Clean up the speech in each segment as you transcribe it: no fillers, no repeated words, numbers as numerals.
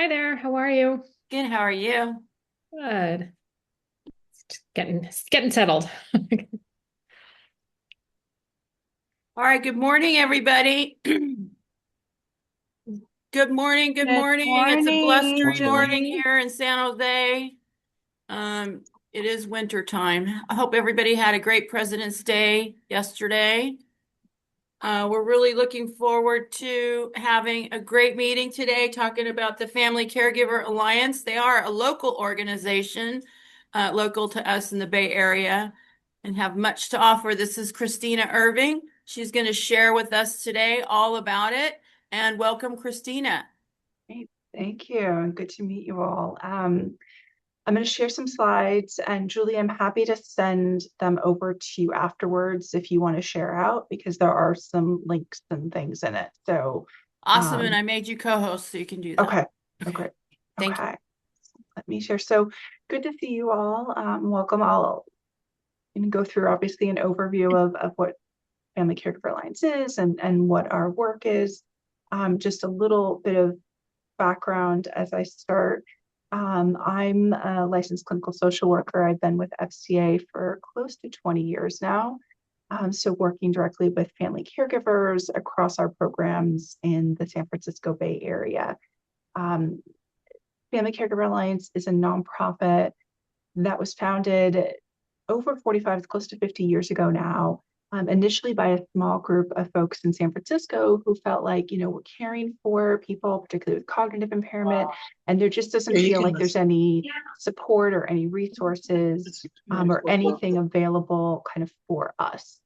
Hi there, how are you? Good, how are you? Good. Just getting settled. All right, good morning, everybody. Good morning, good Good morning. It's a morning, blustery Morning. morning Julie. here in San Jose. It is winter time. I hope everybody had a great President's Day yesterday. We're really looking forward to having a great meeting today, talking about the Family Caregiver Alliance. They are a local organization, local to us in the Bay Area, and have much to offer. This is Christina Irving. She's going to share with us today all about it. And welcome, Christina. Great. Thank you. And good to meet you all. I'm going to share some slides, and Julie, I'm happy to send them over to you afterwards if you want to share out, because there are some links and things in it. So, Awesome. And um, I made you co-host so you can do that. okay, Okay. okay, Thank you. okay. Let me share. So good to see you all. Welcome. I'll go through obviously an overview of what Family Caregiver Alliance is and what our work is. Just a little bit of background as I start. I'm a licensed clinical social worker. I've been with FCA for close to 20 years now. So working directly with family caregivers across our programs in the San Francisco Bay Area. Um, Family Caregiver Alliance is a nonprofit that was founded over 45, close to 50 years ago now, initially by a small group of folks in San Francisco who felt like, we're caring for people, particularly with cognitive impairment, and there just doesn't feel like there's any support or any resources or anything available kind of for us.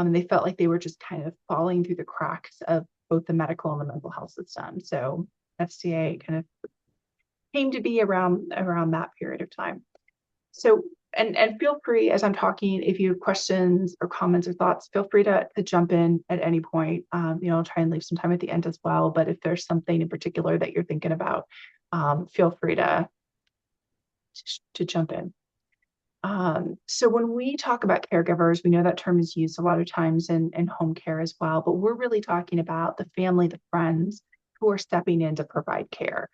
They felt like they were just kind of falling through the cracks of both the medical and the mental health system. So FCA kind of came to be around that period of time. So, and feel free as I'm talking, if you have questions or comments or thoughts, feel free to jump in at any point. I'll try and leave some time at the end as well. But if there's something in particular that you're thinking about, feel free to jump in. So when we talk about caregivers, we know that term is used a lot of times in home care as well, but we're really talking about the family, the friends who are stepping in to provide care.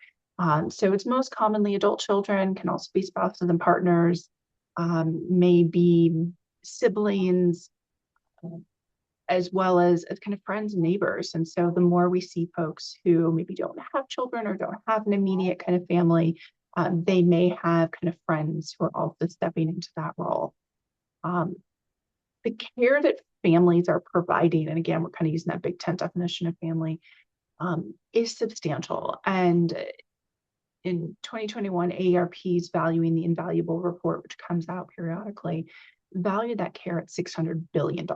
So it's most commonly adult children, can also be spouses and partners, maybe siblings, as well as kind of friends and neighbors. And so the more we see folks who maybe don't have children or don't have an immediate kind of family, they may have kind of friends who are also stepping into that role. Um, the care that families are providing, and again, we're kind of using that Big Tent definition of family, is substantial. And in 2021, AARP's Valuing the Invaluable report, which comes out periodically, valued that care at $600 billion.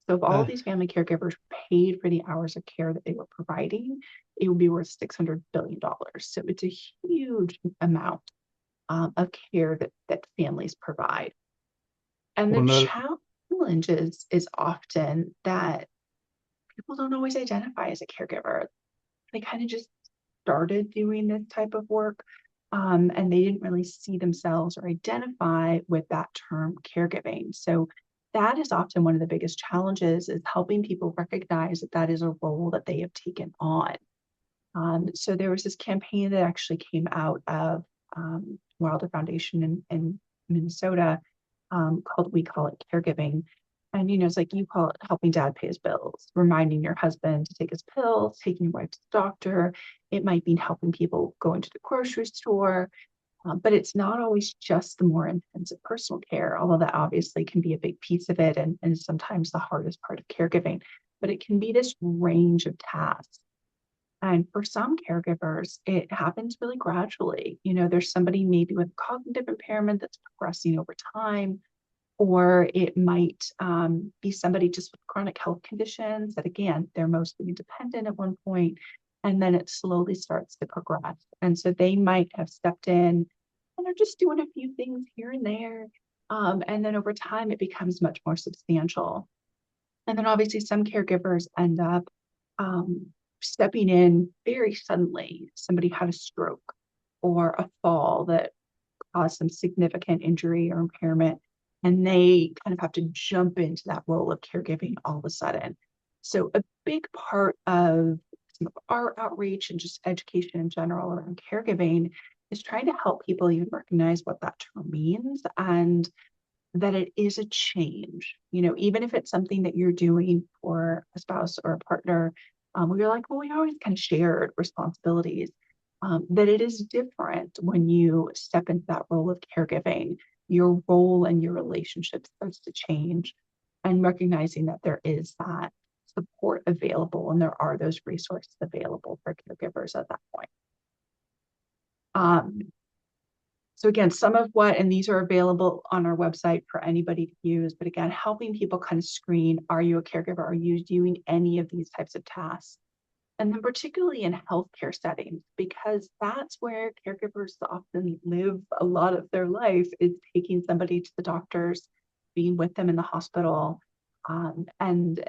So if all of these family caregivers paid for the hours of care that they were providing, it would be worth $600 billion. So it's a huge amount of care that families provide. And Well, the no, challenge is often that people don't always identify as a caregiver. They kind of just started doing this type of work, and they didn't really see themselves or identify with that term caregiving. So that is often one of the biggest challenges, is helping people recognize that that is a role that they have taken on. So there was this campaign that actually came out of Wilder Foundation in Minnesota, called We Call It Caregiving. And, it's like you call it helping dad pay his bills, reminding your husband to take his pills, taking your wife to the doctor. It might mean helping people go into the grocery store. But it's not always just the more intensive personal care, although that obviously can be a big piece of it and sometimes the hardest part of caregiving. But it can be this range of tasks. And for some caregivers, it happens really gradually. There's somebody maybe with cognitive impairment that's progressing over time, or it might be somebody just with chronic health conditions that, again, they're mostly independent at one point, and then it slowly starts to progress. And so they might have stepped in and they're just doing a few things here and there. And then over time, it becomes much more substantial. And then obviously some caregivers end up stepping in very suddenly. Somebody had a stroke or a fall that caused some significant injury or impairment, and they kind of have to jump into that role of caregiving all of a sudden. So a big part of some of our outreach and just education in general around caregiving is trying to help people even recognize what that term means and that it is a change. Even if it's something that you're doing for a spouse or a partner, where you're like, well, we always kind of shared responsibilities, that it is different when you step into that role of caregiving. Your role and your relationship starts to change, and recognizing that there is that support available and there are those resources available for caregivers at that point. So again, some of what, and these are available on our website for anybody to use, but again, helping people kind of screen, are you a caregiver? Are you doing any of these types of tasks? And then particularly in healthcare settings, because that's where caregivers often live a lot of their life, is taking somebody to the doctors, being with them in the hospital. And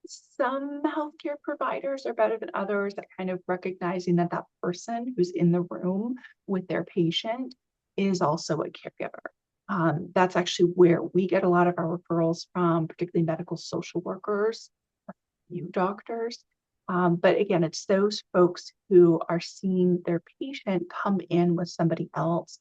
some healthcare providers are better than others at kind of recognizing that that person who's in the room with their patient is also a caregiver. That's actually where we get a lot of our referrals from, particularly medical social workers, you doctors. But again, it's those folks who are seeing their patient come in with somebody else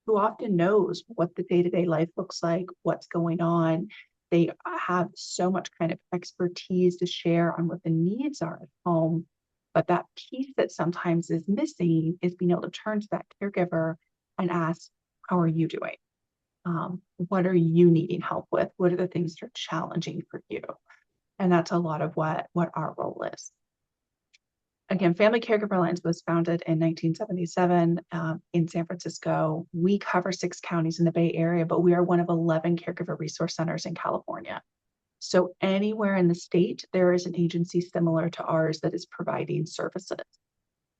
who often knows what the day-to-day life looks like, what's going on. They have so much kind of expertise to share on what the needs are at home. But that piece that sometimes is missing is being able to turn to that caregiver and ask, how are you doing? What are you needing help with? What are the things that are challenging for you? And that's a lot of what our role is. Again, Family Caregiver Alliance was founded in 1977 in San Francisco. We cover 6 counties in the Bay Area, but we are one of 11 caregiver resource centers in California. So anywhere in the state, there is an agency similar to ours that is providing services.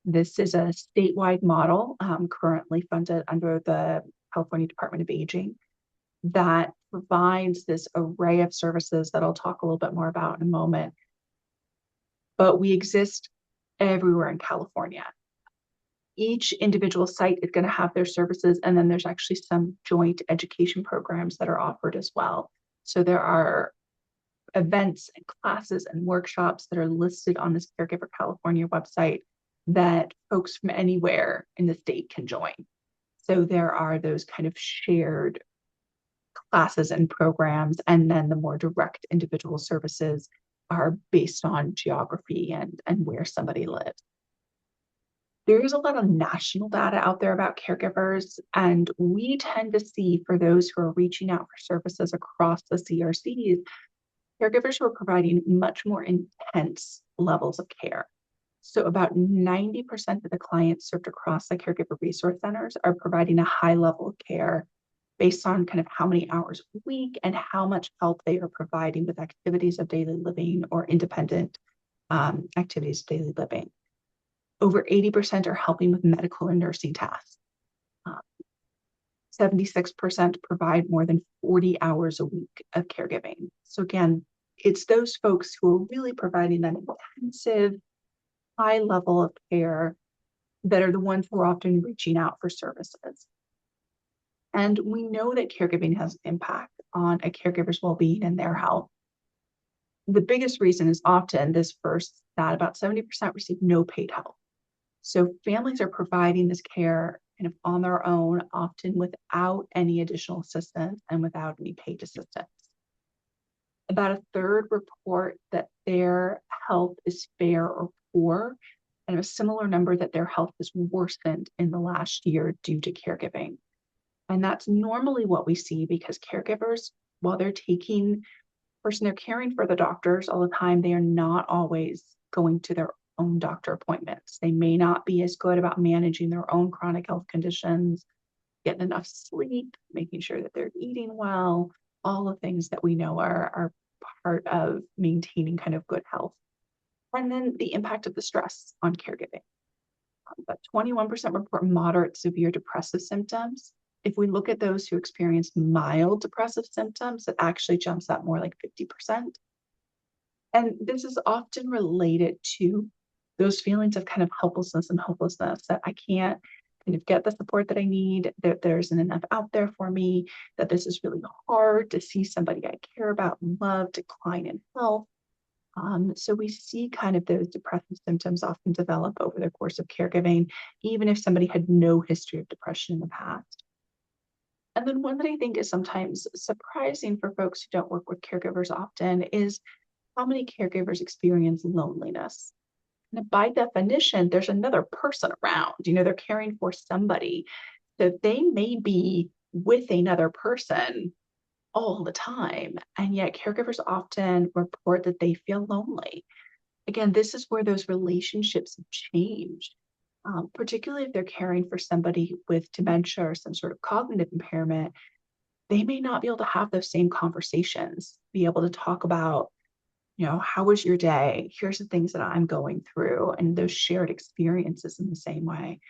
This is a statewide model currently funded under the California Department of Aging that provides this array of services that I'll talk a little bit more about in a moment. But we exist everywhere in California. Each individual site is going to have their services, and then there's actually some joint education programs that are offered as well. So there are events and classes and workshops that are listed on this Caregiver California website that folks from anywhere in the state can join. So there are those kind of shared classes and programs, and then the more direct individual services are based on geography and where somebody lives. There is a lot of national data out there about caregivers, and we tend to see, for those who are reaching out for services across the CRCs, caregivers who are providing much more intense levels of care. So about 90% of the clients served across the caregiver resource centers are providing a high level of care based on kind of how many hours a week and how much help they are providing with activities of daily living or independent activities of daily living. Over 80% are helping with medical and nursing tasks. 76% provide more than 40 hours a week of caregiving. So again, it's those folks who are really providing that intensive, high level of care that are the ones who are often reaching out for services. And we know that caregiving has an impact on a caregiver's well-being and their health. The biggest reason is often this first, that about 70% receive no paid help. So families are providing this care kind of on their own, often without any additional assistance and without any paid assistance. About a third report that their health is fair or poor, and a similar number that their health has worsened in the last year due to caregiving. And that's normally what we see because caregivers, while they're taking they're caring for the doctors all the time, they are not always going to their own doctor appointments. They may not be as good about managing their own chronic health conditions, getting enough sleep, making sure that they're eating well, all the things that we know are part of maintaining kind of good health. And then the impact of the stress on caregiving. But 21% report moderate severe depressive symptoms. If we look at those who experience mild depressive symptoms, it actually jumps up more like 50%. And this is often related to those feelings of kind of helplessness and hopelessness, that I can't kind of get the support that I need, that there isn't enough out there for me, that this is really hard to see somebody I care about and love decline in health. So we see kind of those depressive symptoms often develop over the course of caregiving, even if somebody had no history of depression in the past. And then one that I think is sometimes surprising for folks who don't work with caregivers often is how many caregivers experience loneliness. And by definition, there's another person around. They're caring for somebody. So they may be with another person all the time. And yet caregivers often report that they feel lonely. Again, this is where those relationships have changed, particularly if they're caring for somebody with dementia or some sort of cognitive impairment. They may not be able to have those same conversations, be able to talk about, how was your day? Here's the things that I'm going through, and those shared experiences in the same way.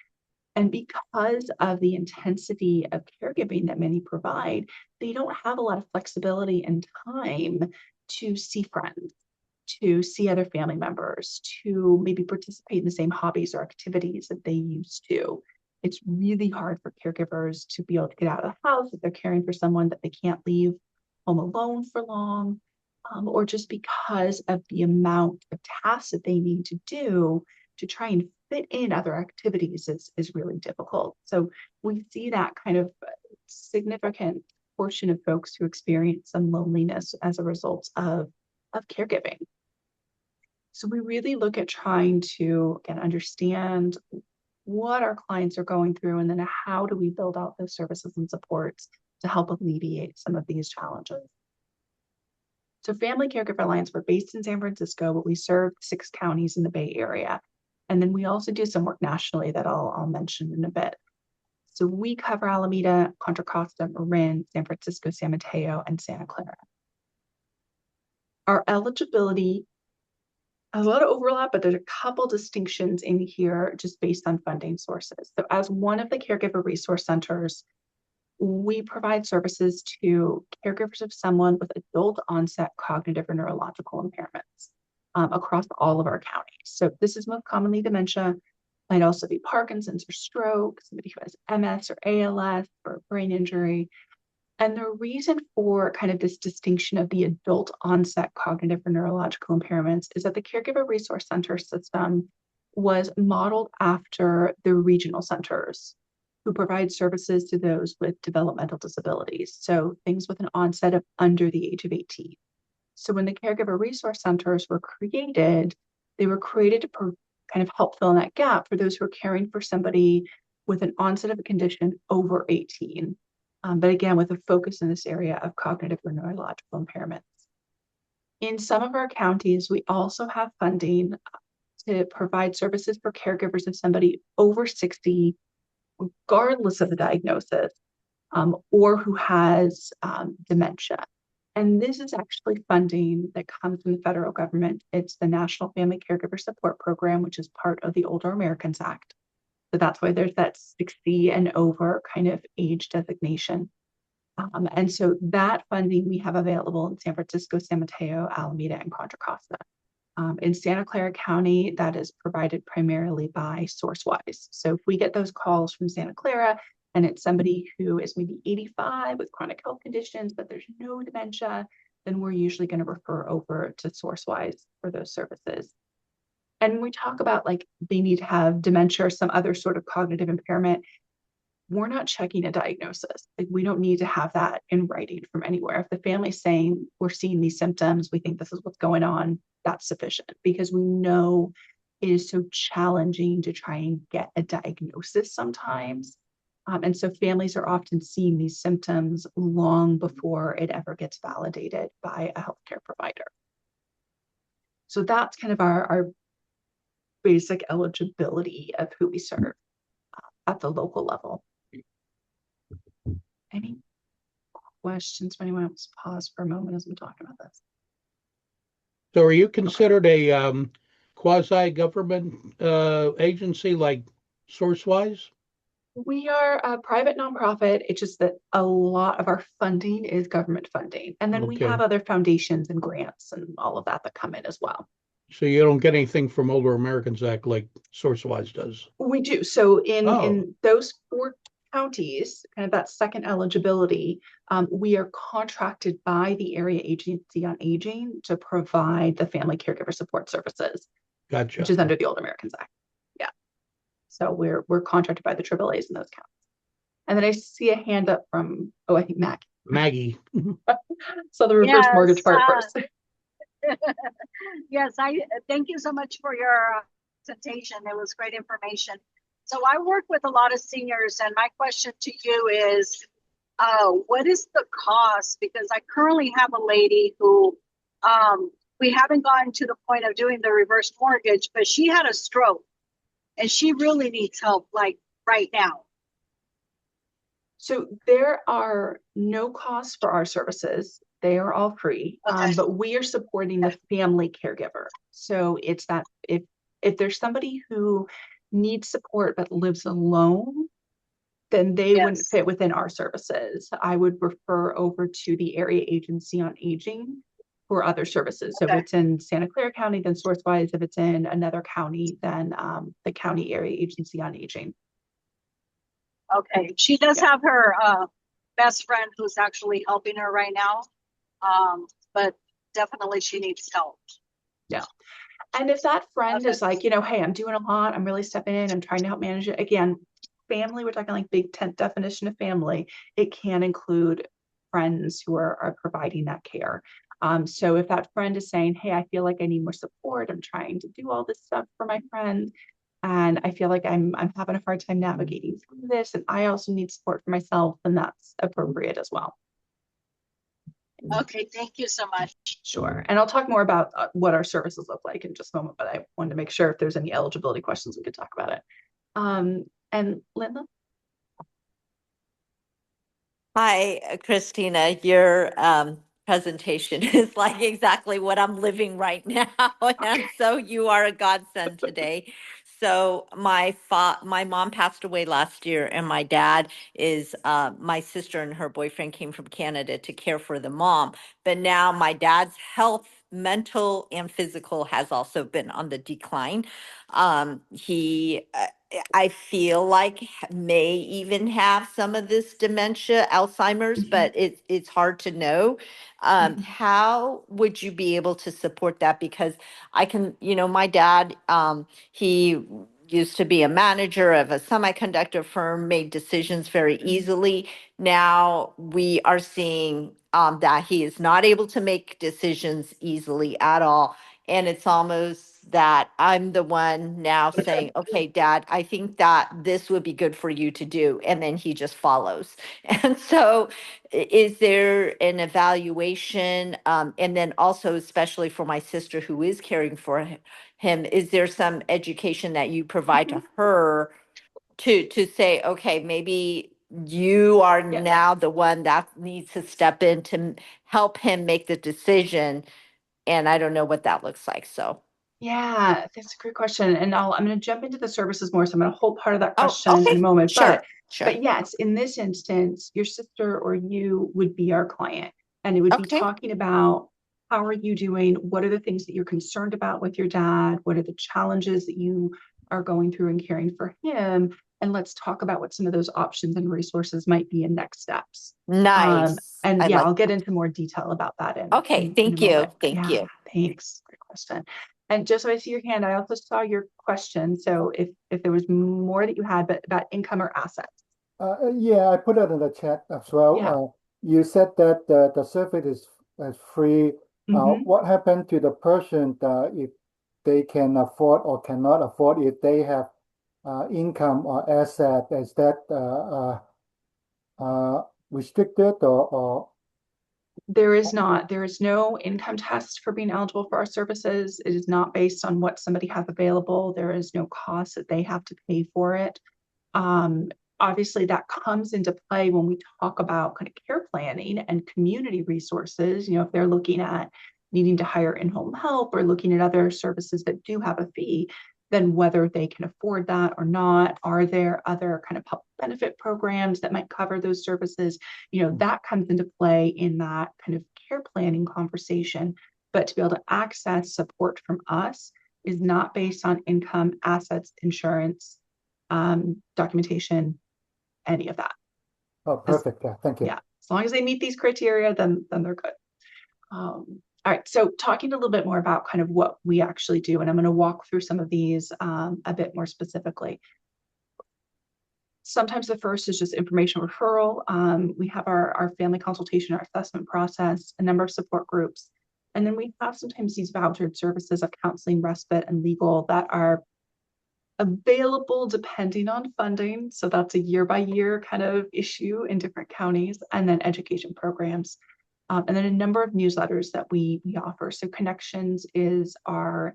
And because of the intensity of caregiving that many provide, they don't have a lot of flexibility and time to see friends, to see other family members, to maybe participate in the same hobbies or activities that they used to. It's really hard for caregivers to be able to get out of the house if they're caring for someone that they can't leave home alone for long, or just because of the amount of tasks that they need to do to try and fit in other activities is really difficult. So we see that kind of significant portion of folks who experience some loneliness as a result of caregiving. So we really look at trying to, again, understand what our clients are going through, and then how do we build out those services and supports to help alleviate some of these challenges. So Family Caregiver Alliance, we're based in San Francisco, but we serve 6 counties in the Bay Area. And then we also do some work nationally that I'll mention in a bit. So we cover Alameda, Contra Costa, Marin, San Francisco, San Mateo, and Santa Clara. Our eligibility has a lot of overlap, but there's a couple distinctions in here just based on funding sources. So as one of the Caregiver Resource Centers, we provide services to caregivers of someone with adult onset cognitive or neurological impairments across all of our counties. So this is most commonly dementia. Might also be Parkinson's or stroke, somebody who has MS or ALS or brain injury. And the reason for kind of this distinction of the adult onset cognitive or neurological impairments is that the Caregiver Resource Center system was modeled after the regional centers who provide services to those with developmental disabilities. So things with an onset of under the age of 18. So when the Caregiver Resource Centers were created, they were created to kind of help fill in that gap for those who are caring for somebody with an onset of a condition over 18. But again, with a focus in this area of cognitive or neurological impairments. In some of our counties, we also have funding to provide services for caregivers of somebody over 60, regardless of the diagnosis, or who has dementia. And this is actually funding that comes from the federal government. It's the National Family Caregiver Support Program, which is part of the Older Americans Act. So that's why there's that 60 and over kind of age designation. And so that funding we have available in San Francisco, San Mateo, Alameda, and Contra Costa. In Santa Clara County, that is provided primarily by SourceWise. So if we get those calls from Santa Clara and it's somebody who is maybe 85 with chronic health conditions, but there's no dementia, then we're usually going to refer over to SourceWise for those services. And when we talk about like they need to have dementia or some other sort of cognitive impairment, we're not checking a diagnosis. Like we don't need to have that in writing from anywhere. If the family's saying we're seeing these symptoms, we think this is what's going on, that's sufficient, because we know it is so challenging to try and get a diagnosis sometimes. And so families are often seeing these symptoms long before it ever gets validated by a healthcare provider. So that's kind of our basic eligibility of who we serve at the local level. Any questions? Anyone else? Pause for a moment as I'm talking about this. So are you considered a quasi-government agency like SourceWise? We are a private nonprofit. It's just that a lot of our funding is government funding. And then we have other foundations and grants and all of that come in as well. So you don't get anything from Older Americans Act like SourceWise does? We do. So in those 4 counties, kind of that second eligibility, we are contracted by the Area Agency on Aging to provide the family caregiver support services, which Gotcha. is under the Old Americans Act. Yeah. So we're contracted by the AAAs in those counties. And then I see a hand up from, I think Mac. Maggie. So the reverse mortgage Yes, part first. Yes, I thank you so much for your presentation. It was great information. So I work with a lot of seniors, and my question to you is, what is the cost? Because I currently have a lady who we haven't gotten to the point of doing the reverse mortgage, but she had a stroke and she really needs help like right now. So there are no costs for our services. They are all free, Okay. but we are supporting the family caregiver. So it's that if there's somebody who needs support but lives alone, then they wouldn't Yes. fit within our services. I would refer over to the Area Agency on Aging for other services. So Okay. if it's in Santa Clara County, then SourceWise. If it's in another county, then the County Area Agency on Aging. Okay, she does have her best friend who's actually helping her right now, but definitely she needs help. Yeah. And if that friend Okay. is like, hey, I'm doing a lot, I'm really stepping in, I'm trying to help manage it. Again, family, we're talking like big tent definition of family. It can include friends who are providing that care. So if that friend is saying, hey, I feel like I need more support, I'm trying to do all this stuff for my friend, and I feel like I'm having a hard time navigating through this, and I also need support for myself, then that's appropriate as well. Okay, thank you so much. Sure. And I'll talk more about what our services look like in just a moment, but I wanted to make sure if there's any eligibility questions, we could talk about it. And Linda? Hi, Christina. Your presentation is like exactly what I'm living right now. And so you are a godsend today. So my mom passed away last year, and my dad is my sister and her boyfriend came from Canada to care for the mom. But now my dad's health, mental and physical, has also been on the decline. He I feel like may even have some of this dementia, Alzheimer's, Mhm. but it's hard to know. Mhm. How would you be able to support that? Because I can, my dad, he used to be a manager of a semiconductor firm, made decisions very easily. Now we are seeing that he is not able to make decisions easily at all. And it's almost that I'm the one now saying, okay, Dad, I think that this would be good for you to do. And then he just follows. And so is there an evaluation? And then also, especially for my sister who is caring for him, is there some education that you provide to her to say, okay, maybe you are Yeah. now the one that needs to step in to help him make the decision? And I don't know what that looks like. So. Yeah, that's a great question. And I'm going to jump into the services more. So I'm going to hold part of that Oh, question in a okay. moment. Sure. Sure. But yes, in this instance, your sister or you would be our client, and it would be Okay. talking about how are you doing? What are the things that you're concerned about with your dad? What are the challenges that you are going through in caring for him? And let's talk about what some of those options and resources might be in next steps. Nice. And I yeah, like I'll get into more detail about that Okay. in a Thank you. moment. Thank Yeah, you. thanks. Great question. And just so I see your hand, I also saw your question. So if there was more that you had, but about income or assets. Yeah, I put it in the chat as well. Yeah. You said that the service is free. Mhm. What happened to the person if they can afford or cannot afford, if they have income or asset? Is that restricted or There is not. There is no income test for being eligible for our services. It is not based on what somebody has available. There is no cost that they have to pay for it. Obviously, that comes into play when we talk about kind of care planning and community resources. If they're looking at needing to hire in-home help or looking at other services that do have a fee, then whether they can afford that or not, are there other kind of public benefit programs that might cover those services? That comes into play in that kind of care planning conversation. But to be able to access support from us is not based on income, assets, insurance, documentation, any of that. Oh, perfect. Yeah, thank you. Yeah, as long as they meet these criteria, then they're good. All right, so talking a little bit more about kind of what we actually do, and I'm going to walk through some of these a bit more specifically. Sometimes the first is just information referral. We have our family consultation, our assessment process, a number of support groups. And then we have sometimes these vouchered services of counseling, respite, and legal that are available depending on funding. So that's a year by year kind of issue in different counties, and then education programs. And then a number of newsletters that we offer. So Connections is our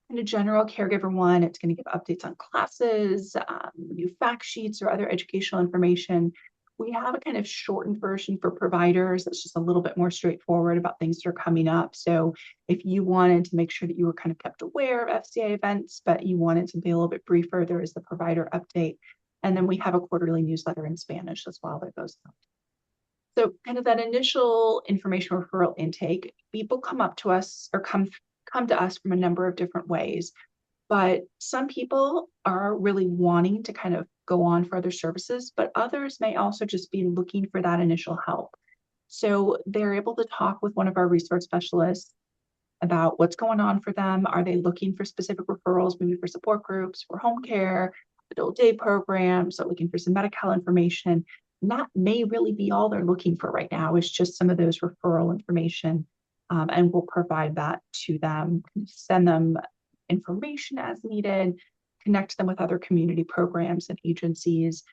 kind of general caregiver one. It's going to give updates on classes, new fact sheets, or other educational information. We have a kind of shortened version for providers that's just a little bit more straightforward about things that are coming up. So if you wanted to make sure that you were kind of kept aware of FCA events, but you wanted to be a little bit briefer, there is the provider update. And then we have a quarterly newsletter in Spanish as well that goes out. So kind of that initial information referral intake, people come up to us or come to us from a number of different ways. But some people are really wanting to kind of go on for other services, but others may also just be looking for that initial help. So they're able to talk with one of our resource specialists about what's going on for them. Are they looking for specific referrals, maybe for support groups, for home care, adult day programs, or looking for some medical information? And that may really be all they're looking for right now, is just some of those referral information. And we'll provide that to them, send them information as needed, connect them with other community programs and agencies.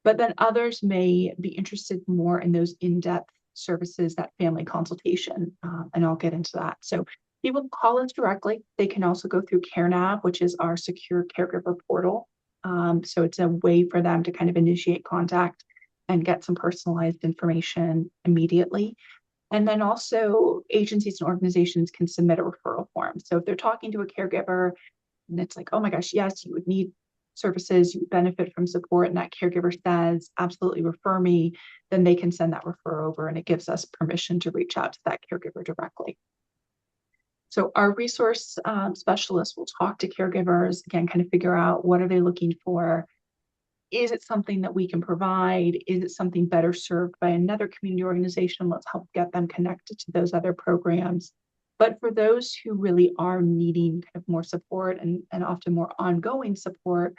But then others may be interested more in those in-depth services, that family consultation, and I'll get into that. So people call us directly. They can also go through CareNav, which is our secure caregiver portal. So it's a way for them to kind of initiate contact and get some personalized information immediately. And then also agencies and organizations can submit a referral form. So if they're talking to a caregiver and it's like, oh my gosh, yes, you would need services, you would benefit from support, and that caregiver says, absolutely refer me, then they can send that refer over, and it gives us permission to reach out to that caregiver directly. So our resource specialists will talk to caregivers, again, kind of figure out what are they looking for. Is it something that we can provide? Is it something better served by another community organization? Let's help get them connected to those other programs. But for those who really are needing kind of more support and often more ongoing support,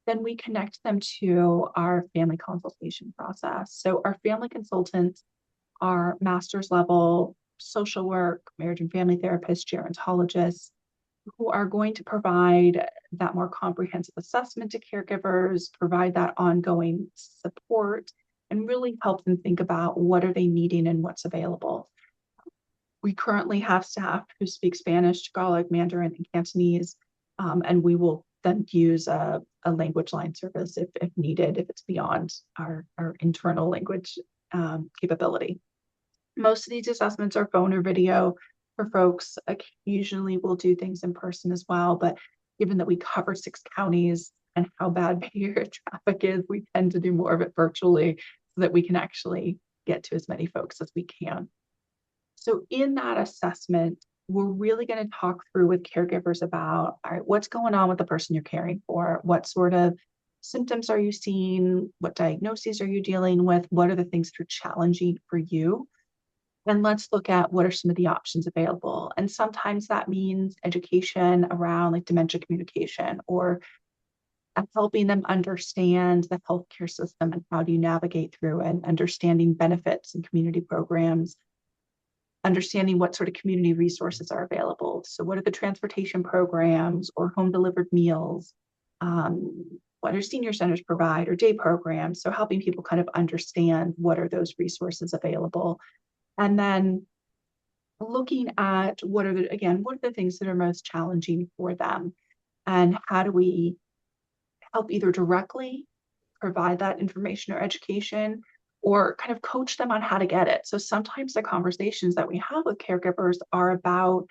then we connect them to our family consultation process. So our family consultants are master's level social work, marriage and family therapists, gerontologists, who are going to provide that more comprehensive assessment to caregivers, provide that ongoing support, and really help them think about what are they needing and what's available. We currently have staff who speak Spanish, Tagalog, Mandarin, and Cantonese, and we will then use a language line service if needed, if it's beyond our internal language capability. Most of these assessments are phone or video for folks. Occasionally we'll do things in person as well, but given that we cover 6 counties and how bad Bay Area traffic is, we tend to do more of it virtually so that we can actually get to as many folks as we can. So in that assessment, we're really going to talk through with caregivers about, all right, what's going on with the person you're caring for? What sort of symptoms are you seeing? What diagnoses are you dealing with? What are the things that are challenging for you? And let's look at what are some of the options available. And sometimes that means education around like dementia communication, or helping them understand the healthcare system and how do you navigate through, and understanding benefits and community programs, understanding what sort of community resources are available. So what are the transportation programs or home delivered meals? What do senior centers provide, or day programs? So helping people kind of understand what are those resources available. And then looking at what are the things that are most challenging for them, and how do we help either directly provide that information or education, or kind of coach them on how to get it. So sometimes the conversations that we have with caregivers are about,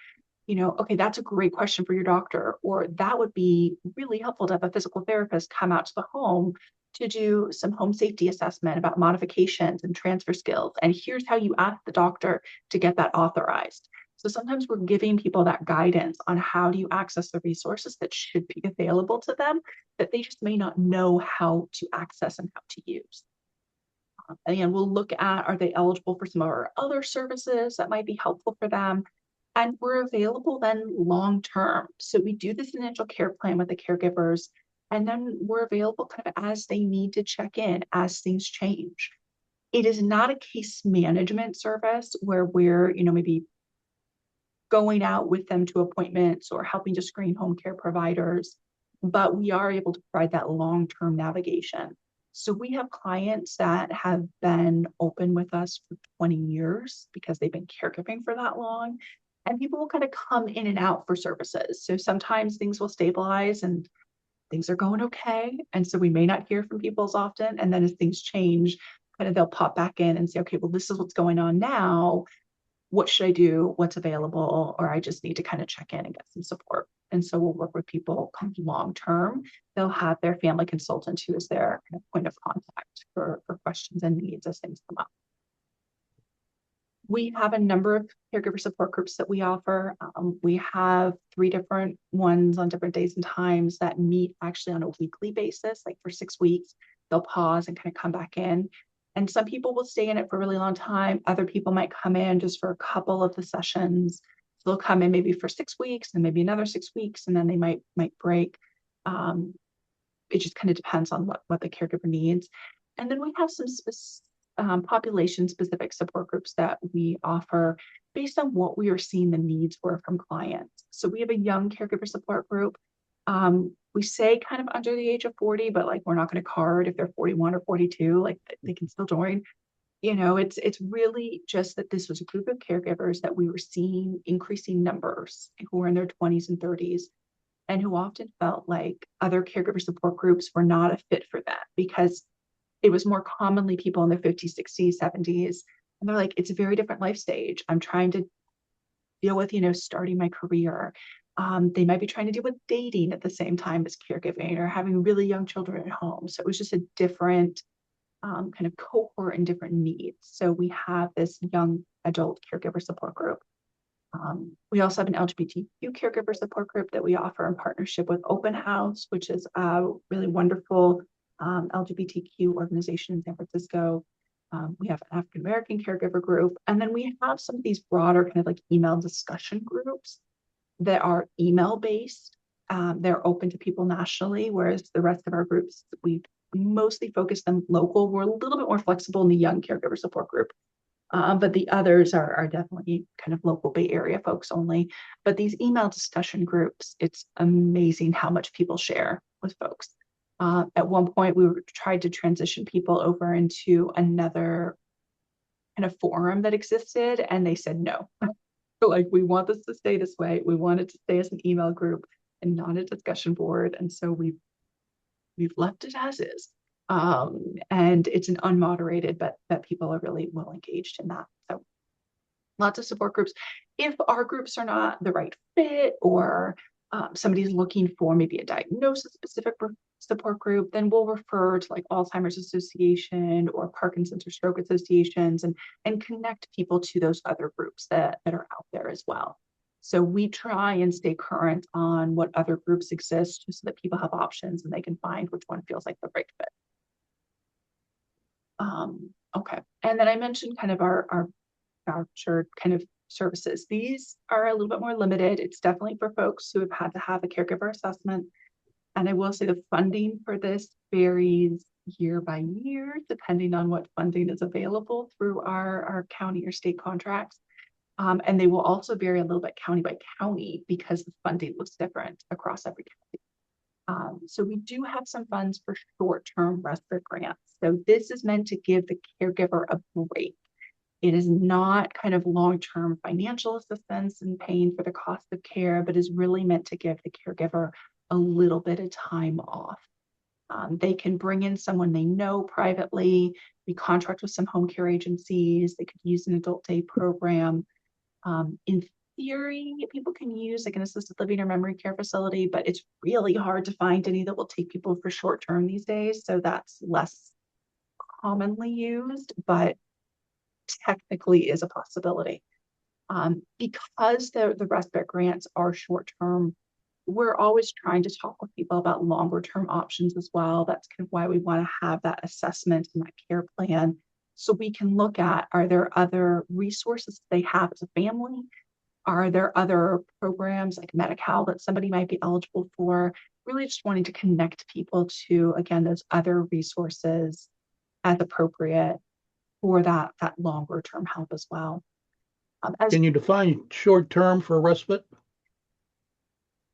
okay, that's a great question for your doctor, or that would be really helpful to have a physical therapist come out to the home to do some home safety assessment about modifications and transfer skills. And here's how you ask the doctor to get that authorized. So sometimes we're giving people that guidance on how do you access the resources that should be available to them that they just may not know how to access and how to use. And we'll look at, are they eligible for some of our other services that might be helpful for them? And we're available then long-term. So we do this initial care plan with the caregivers, and then we're available kind of as they need to check in, as things change. It is not a case management service where we're, maybe going out with them to appointments or helping to screen home care providers, but we are able to provide that long-term navigation. So we have clients that have been open with us for 20 years because they've been caregiving for that long, and people will kind of come in and out for services. So sometimes things will stabilize and things are going okay. And so we may not hear from people as often. And then as things change, kind of they'll pop back in and say, okay, well, this is what's going on now. What should I do? What's available? Or I just need to kind of check in and get some support. And so we'll work with people kind of long term. They'll have their family consultant who is their kind of point of contact for questions and needs as things come up. We have a number of caregiver support groups that we offer. We have 3 different ones on different days and times that meet actually on a weekly basis, like for 6 weeks. They'll pause and kind of come back in. And some people will stay in it for a really long time. Other people might come in just for a couple of the sessions. So they'll come in maybe for 6 weeks and maybe another 6 weeks, and then they might break. It just kind of depends on what the caregiver needs. And then we have some population-specific support groups that we offer based on what we are seeing the needs were from clients. So we have a young caregiver support group. We say kind of under the age of 40, but like we're not going to card if they're 41 or 42, like they can still join. It's really just that this was a group of caregivers that we were seeing increasing numbers who were in their 20s and 30s, and who often felt like other caregiver support groups were not a fit for them because it was more commonly people in their 50s, 60s, 70s. And they're like, it's a very different life stage. I'm trying to deal with, starting my career. They might be trying to deal with dating at the same time as caregiving, or having really young children at home. So it was just a different kind of cohort and different needs. So we have this young adult caregiver support group. We also have an LGBTQ caregiver support group that we offer in partnership with Open House, which is a really wonderful LGBTQ organization in San Francisco. We have an African American caregiver group. And then we have some of these broader kind of like email discussion groups that are email based. They're open to people nationally, whereas the rest of our groups, we mostly focus them local. We're a little bit more flexible in the young caregiver support group. But the others are definitely kind of local Bay Area folks only. But these email discussion groups, it's amazing how much people share with folks. At one point, we tried to transition people over into another kind of forum that existed, and they said no. Like, we want this to stay this way. We want it to stay as an email group and not a discussion board. And so we've left it as is. And it's an unmoderated, but that people are really well engaged in that. So lots of support groups. If our groups are not the right fit, or somebody's looking for maybe a diagnosis specific support group, then we'll refer to like Alzheimer's Association or Parkinson's or stroke associations, and connect people to those other groups that are out there as well. So we try and stay current on what other groups exist, just so that people have options and they can find which one feels like the right fit. Okay. And then I mentioned kind of our voucher kind of services. These are a little bit more limited. It's definitely for folks who have had to have a caregiver assessment. And I will say the funding for this varies year by year, depending on what funding is available through our county or state contracts. And they will also vary a little bit county by county because the funding looks different across every county. So we do have some funds for short-term respite grants. So this is meant to give the caregiver a break. It is not kind of long-term financial assistance and paying for the cost of care, but is really meant to give the caregiver a little bit of time off. They can bring in someone they know privately. We contract with some home care agencies. They could use an adult day program. In theory, people can use like an assisted living or memory care facility, but it's really hard to find any that will take people for short term these days. So that's less commonly used, but technically is a possibility. Because the respite grants are short term, we're always trying to talk with people about longer term options as well. That's kind of why we want to have that assessment and that care plan So we can look at, are there other resources they have as a family? Are there other programs like Medi-Cal that somebody might be eligible for? Really just wanting to connect people to, again, those other resources as appropriate for that longer term help as well. As Can you define short term for respite?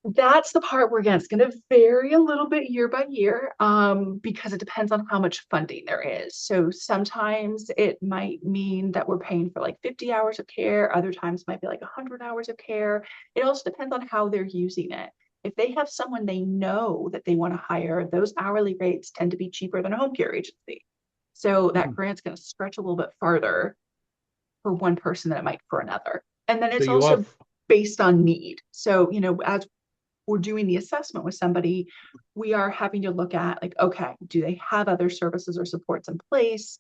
That's the part where, again, it's going to vary a little bit year by year, because it depends on how much funding there is. So sometimes it might mean that we're paying for like 50 hours of care. Other times it might be like 100 hours of care. It also depends on how they're using it. If they have someone they know that they want to hire, those hourly rates tend to be cheaper than a home care agency. So that grant's going to stretch a little bit farther for one person than it might for another. And then So it's you also have, based on need. So, as we're doing the assessment with somebody, we are having to look at like, okay, do they have other services or supports in place?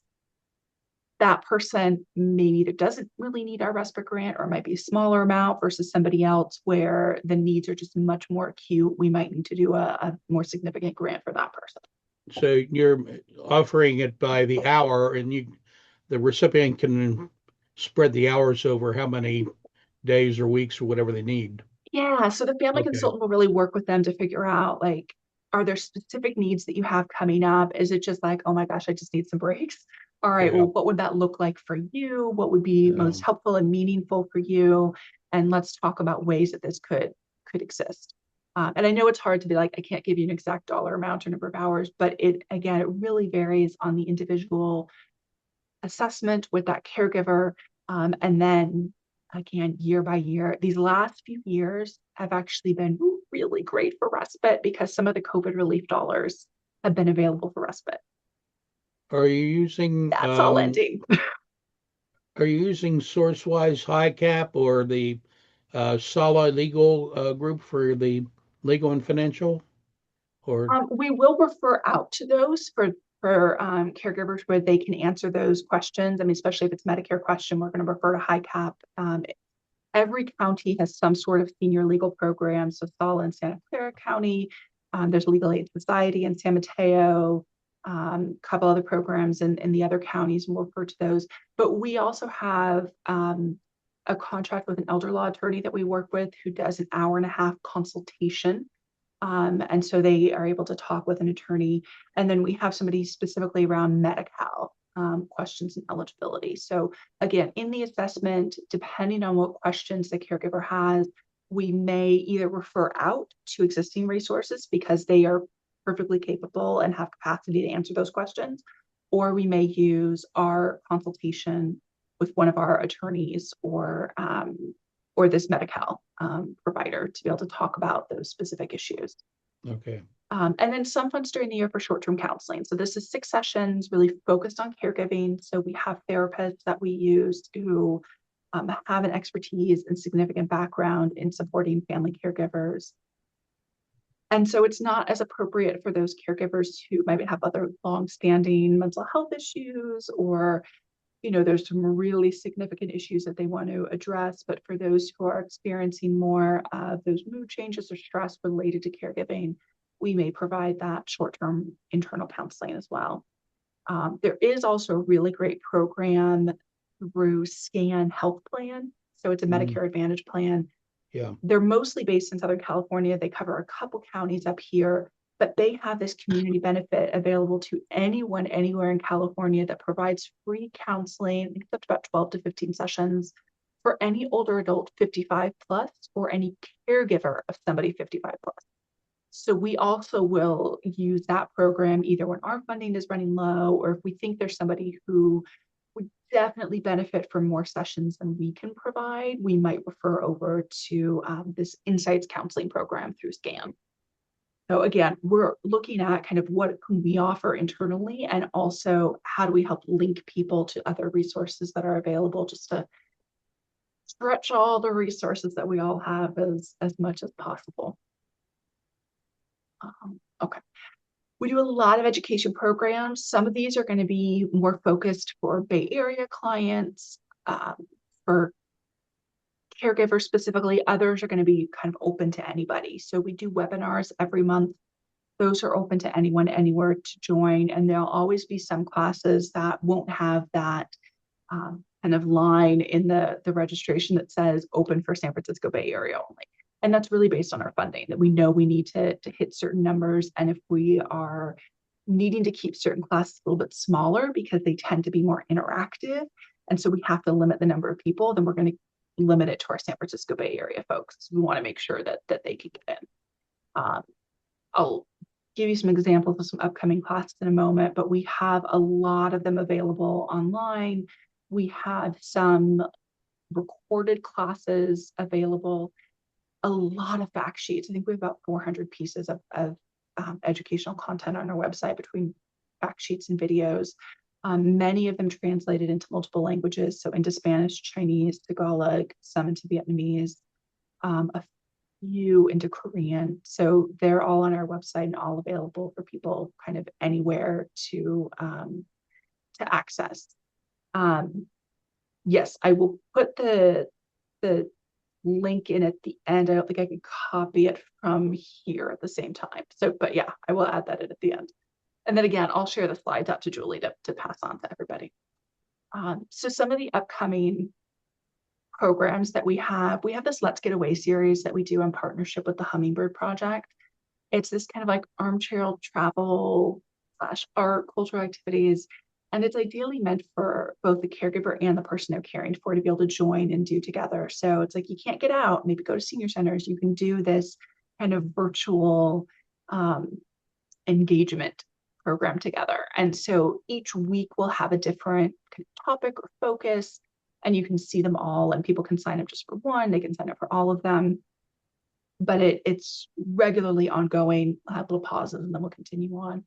That person maybe either doesn't really need our respite grant or might be a smaller amount versus somebody else where the needs are just much more acute. We might need to do a more significant grant for that person. so you're offering it by the hour, and the recipient can spread the hours over how many days or weeks or whatever they need. Yeah, so the family Okay. consultant will really work with them to figure out like, are there specific needs that you have coming up? Is it just like, oh my gosh, I just need some breaks? All right, Yeah. well, what would that look like for you? What would be most helpful and meaningful for you? And let's talk about ways that this could exist. And I know it's hard to be like, I can't give you an exact dollar amount or number of hours, but it really varies on the individual assessment with that caregiver. And then again, year by year, these last few years have actually been really great for respite because some of the COVID relief dollars have been available for respite. Are you using, That's all ending. are you using SourceWise High Cap or the Sala Legal group for the legal and financial? Or We will refer out to those for caregivers where they can answer those questions. I mean, especially if it's Medicare question, we're going to refer to High Cap. Every county has some sort of senior legal program. So Sala in Santa Clara County, there's Legal Aid Society in San Mateo, a couple other programs in the other counties, and we'll refer to those. But we also have a contract with an elder law attorney that we work with who does an hour-and-a-half consultation. And so they are able to talk with an attorney. And then we have somebody specifically around Medi-Cal questions and eligibility. So again, in the assessment, depending on what questions the caregiver has, we may either refer out to existing resources because they are perfectly capable and have capacity to answer those questions, or we may use our consultation with one of our attorneys or this Medi-Cal provider to be able to talk about those specific issues. okay. And then some funds during the year for short-term counseling. So this is 6 sessions really focused on caregiving. So we have therapists that we use who have an expertise and significant background in supporting family caregivers. And so it's not as appropriate for those caregivers who might have other long-standing mental health issues or there's some really significant issues that they want to address. But for those who are experiencing more of those mood changes or stress related to caregiving, we may provide that short-term internal counseling as well. There is also a really great program through SCAN Health Plan. So it's a Medicare Advantage plan. Yeah. They're mostly based in Southern California. They cover a couple counties up here, but they have this community benefit available to anyone anywhere in California that provides free counseling. I think it's up to about 12 to 15 sessions for any older adult 55 plus or any caregiver of somebody 55 plus. So we also will use that program either when our funding is running low or if we think there's somebody who would definitely benefit from more sessions than we can provide, we might refer over to this Insights Counseling Program through SCAN. So again, we're looking at kind of what can we offer internally and also how do we help link people to other resources that are available just to stretch all the resources that we all have as much as possible. Okay. We do a lot of education programs. Some of these are going to be more focused for Bay Area clients, for caregivers specifically. Others are going to be kind of open to anybody. So we do webinars every month those are open to anyone, anywhere to join. And there'll always be some classes that won't have that kind of line in the registration that says open for San Francisco Bay Area only. And that's really based on our funding, that we know we need to hit certain numbers. And if we are needing to keep certain classes a little bit smaller because they tend to be more interactive, and so we have to limit the number of people, then we're going to limit it to our San Francisco Bay Area folks. We want to make sure that they can get in. I'll give you some examples of some upcoming classes in a moment, but we have a lot of them available online. We have some recorded classes available, a lot of fact sheets. I think we have about 400 pieces of educational content on our website between fact sheets and videos. Many of them translated into multiple languages, so into Spanish, Chinese, Tagalog, some into Vietnamese, a few into Korean. So they're all on our website and all available for people kind of anywhere to access. Yes, I will put the link in at the end. I don't think I can copy it from here at the same time. So, but yeah, I will add that in at the end. And then again, I'll share the slides out to Julie to pass on to everybody. So some of the upcoming programs that we have this Let's Get Away series that we do in partnership with the Hummingbird Project. It's this kind of like armchair travel / art, cultural activities. And it's ideally meant for both the caregiver and the person they're caring for to be able to join and do together. So it's like, you can't get out, maybe go to senior centers. You can do this kind of virtual engagement program together. And so each week we'll have a different kind of topic or focus, and you can see them all, and people can sign up just for one, they can sign up for all of them. But it's regularly ongoing. We'll have little pauses and then we'll continue on.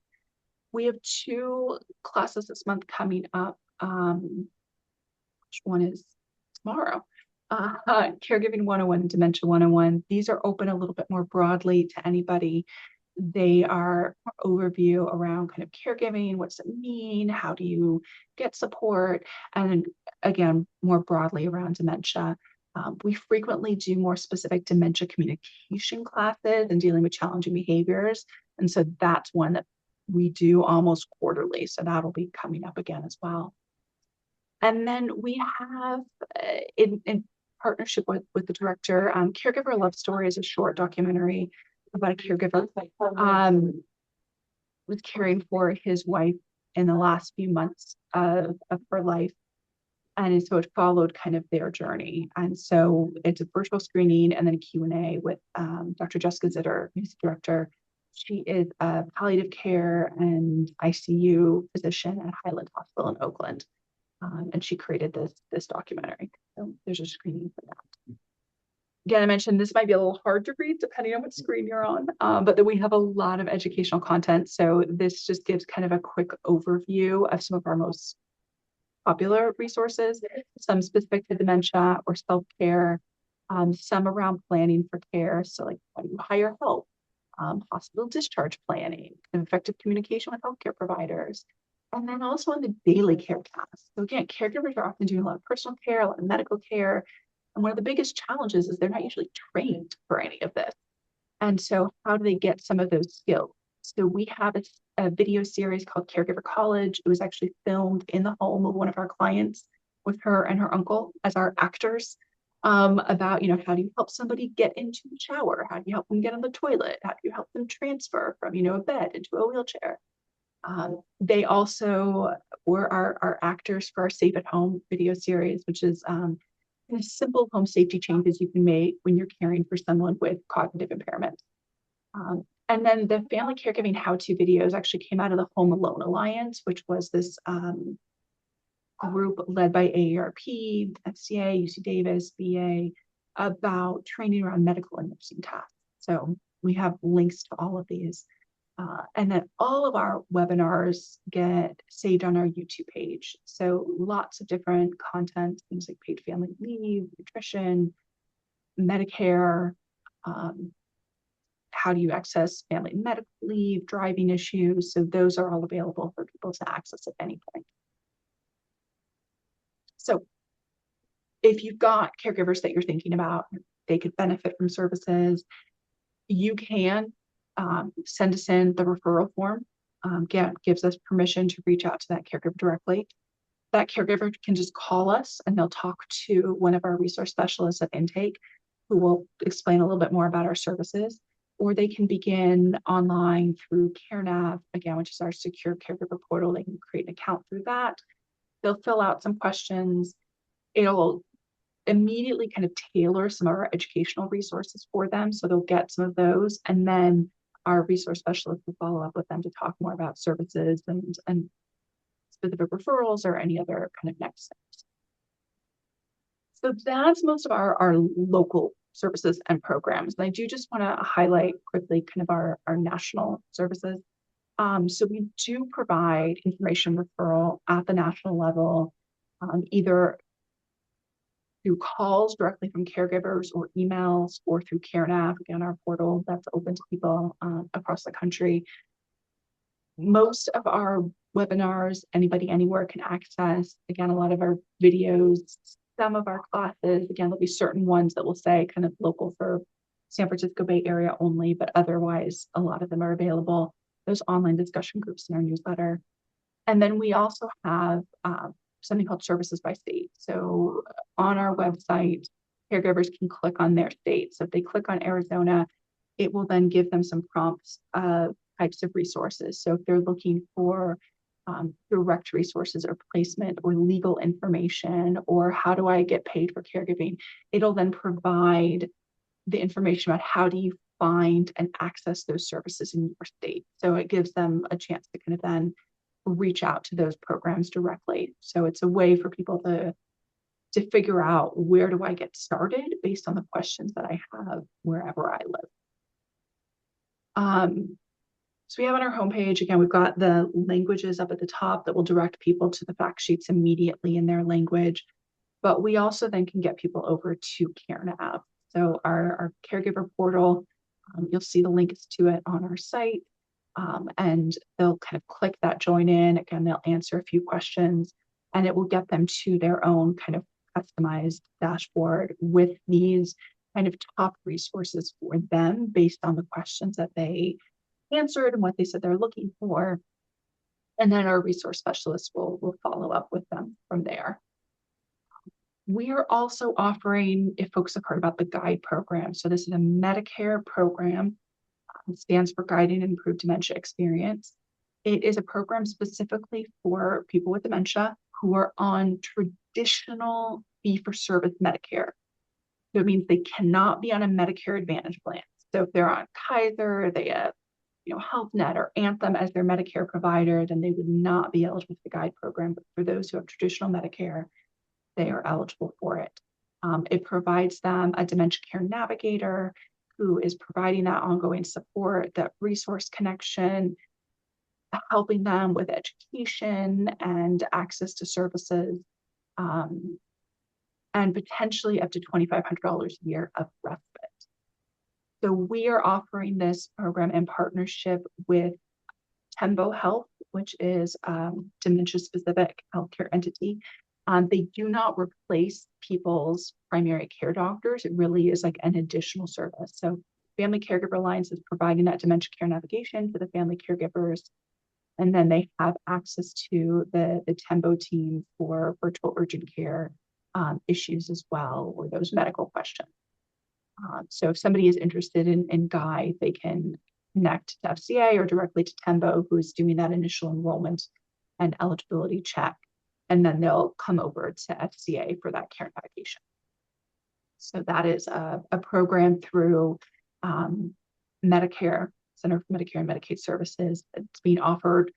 We have 2 classes this month coming up. Which one is tomorrow? Caregiving 101 and Dementia 101. These are open a little bit more broadly to anybody. They are overview around kind of caregiving. What does it mean? How do you get support? And again, more broadly around dementia. We frequently do more specific dementia communication classes and dealing with challenging behaviors. And so that's one that we do almost quarterly. So that'll be coming up again as well. And then we have, in partnership with the director, Caregiver Love Story is a short documentary about a caregiver was caring for his wife in the last few months of her life. And so it followed kind of their journey. And so it's a virtual screening and then a Q&A with Dr. Jessica Zitter, who's the director. She is a palliative care and ICU physician at Highland Hospital in Oakland. And she created this documentary. So there's a screening for that. Again, I mentioned this might be a little hard to read depending on what screen you're on, but then we have a lot of educational content. So this just gives kind of a quick overview of some of our most popular resources, some specific to dementia or self-care, some around planning for care. So like, how do you hire help? Hospital discharge planning, effective communication with healthcare providers, and then also on the daily care tasks. So again, caregivers are often doing a lot of personal care, a lot of medical care. And one of the biggest challenges is they're not usually trained for any of this. And so how do they get some of those skills? So we have a video series called Caregiver College. It was actually filmed in the home of one of our clients with her and her uncle as our actors, about, how do you help somebody get into the shower? How do you help them get on the toilet? How do you help them transfer from, a bed into a wheelchair? They also were our actors for our Safe at Home video series, which is simple home safety changes you can make when you're caring for someone with cognitive impairment. And then the family caregiving how-to videos actually came out of the Home Alone Alliance, which was this group led by AARP, FCA, UC Davis, VA, about training around medical and nursing tasks. So we have links to all of these. And then all of our webinars get saved on our YouTube page. So lots of different content, things like paid family leave, nutrition, Medicare, how do you access family medical leave, driving issues. So those are all available for people to access at any point. So if you've got caregivers that you're thinking about, they could benefit from services, you can send us in the referral form, gives us permission to reach out to that caregiver directly. That caregiver can just call us and they'll talk to one of our resource specialists at intake who will explain a little bit more about our services, or they can begin online through CareNav, again, which is our secure caregiver portal. They can create an account through that. They'll fill out some questions. It'll immediately kind of tailor some of our educational resources for them. So they'll get some of those. And then our resource specialist will follow up with them to talk more about services and specific referrals or any other kind of next steps. So that's most of our local services and programs. And I do just want to highlight quickly kind of our national services. So we do provide information referral at the national level, either through calls directly from caregivers or emails or through CareNav, again, our portal that's open to people across the country. Most of our webinars, anybody anywhere can access. Again, a lot of our videos, some of our classes, again, there'll be certain ones that will say kind of local for San Francisco Bay Area only, but otherwise a lot of them are available. Those online discussion groups in our newsletter. And then we also have something called services by state. So on our website, caregivers can click on their state. So if they click on Arizona, it will then give them some prompts of types of resources. So if they're looking for direct resources or placement or legal information, or how do I get paid for caregiving, it'll then provide the information about how do you find and access those services in your state. So it gives them a chance to kind of then reach out to those programs directly. So it's a way for people to figure out, where do I get started based on the questions that I have wherever I live. So we have on our homepage, again, we've got the languages up at the top that will direct people to the fact sheets immediately in their language. But we also then can get people over to CareNav. So our caregiver portal, you'll see the links to it on our site. And they'll kind of click that join in. Again, they'll answer a few questions and it will get them to their own kind of customized dashboard with these kind of top resources for them based on the questions that they answered and what they said they're looking for. And then our resource specialists will follow up with them from there. We are also offering, if folks have heard about the GUIDE program. So this is a Medicare program. It stands for Guiding and Improved Dementia Experience. It is a program specifically for people with dementia who are on traditional fee-for-service Medicare. So it means they cannot be on a Medicare Advantage plan. So if they're on Kaiser, they have Health Net or Anthem as their Medicare provider, then they would not be eligible for the GUIDE program. But for those who have traditional Medicare, they are eligible for it. It provides them a dementia care navigator who is providing that ongoing support, that resource connection, helping them with education and access to services, and potentially up to $2,500 a year of respite. So we are offering this program in partnership with Tembo Health, which is a dementia-specific healthcare entity. They do not replace people's primary care doctors. It really is like an additional service. So Family Caregiver Alliance is providing that dementia care navigation for the family caregivers. And then they have access to the Tembo team for virtual urgent care issues as well, or those medical questions. So if somebody is interested in GUIDE, they can connect to FCA or directly to Tembo, who is doing that initial enrollment and eligibility check. And then they'll come over to FCA for that care navigation. So that is a program through Medicare, Center for Medicare and Medicaid Services. It's being offered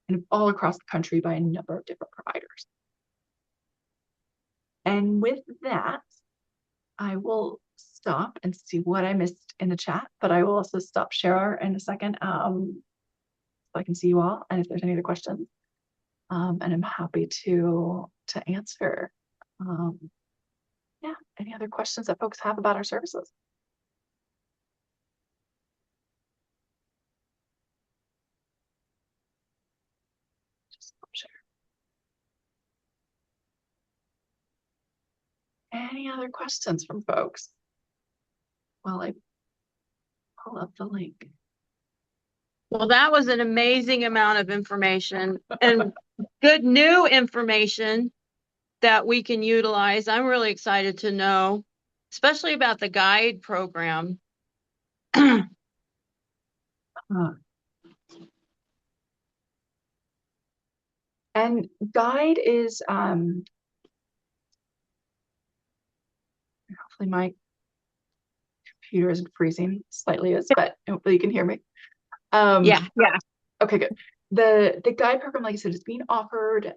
kind of all across the country by a number of different providers. And with that, I will stop and see what I missed in the chat, but I will also stop share in a second so I can see you all and if there's any other questions. And I'm happy to answer. Yeah, any other questions that folks have about our services? Just stop share. Any other questions from folks? While I pull up the link. Well, that was an amazing amount of information and good new information that we can utilize. I'm really excited to know, especially about the guide program. Uh, and guide is hopefully my computer isn't freezing slightly, but hopefully you can hear me. Yeah. Okay, good. The guide program, like I said, is being offered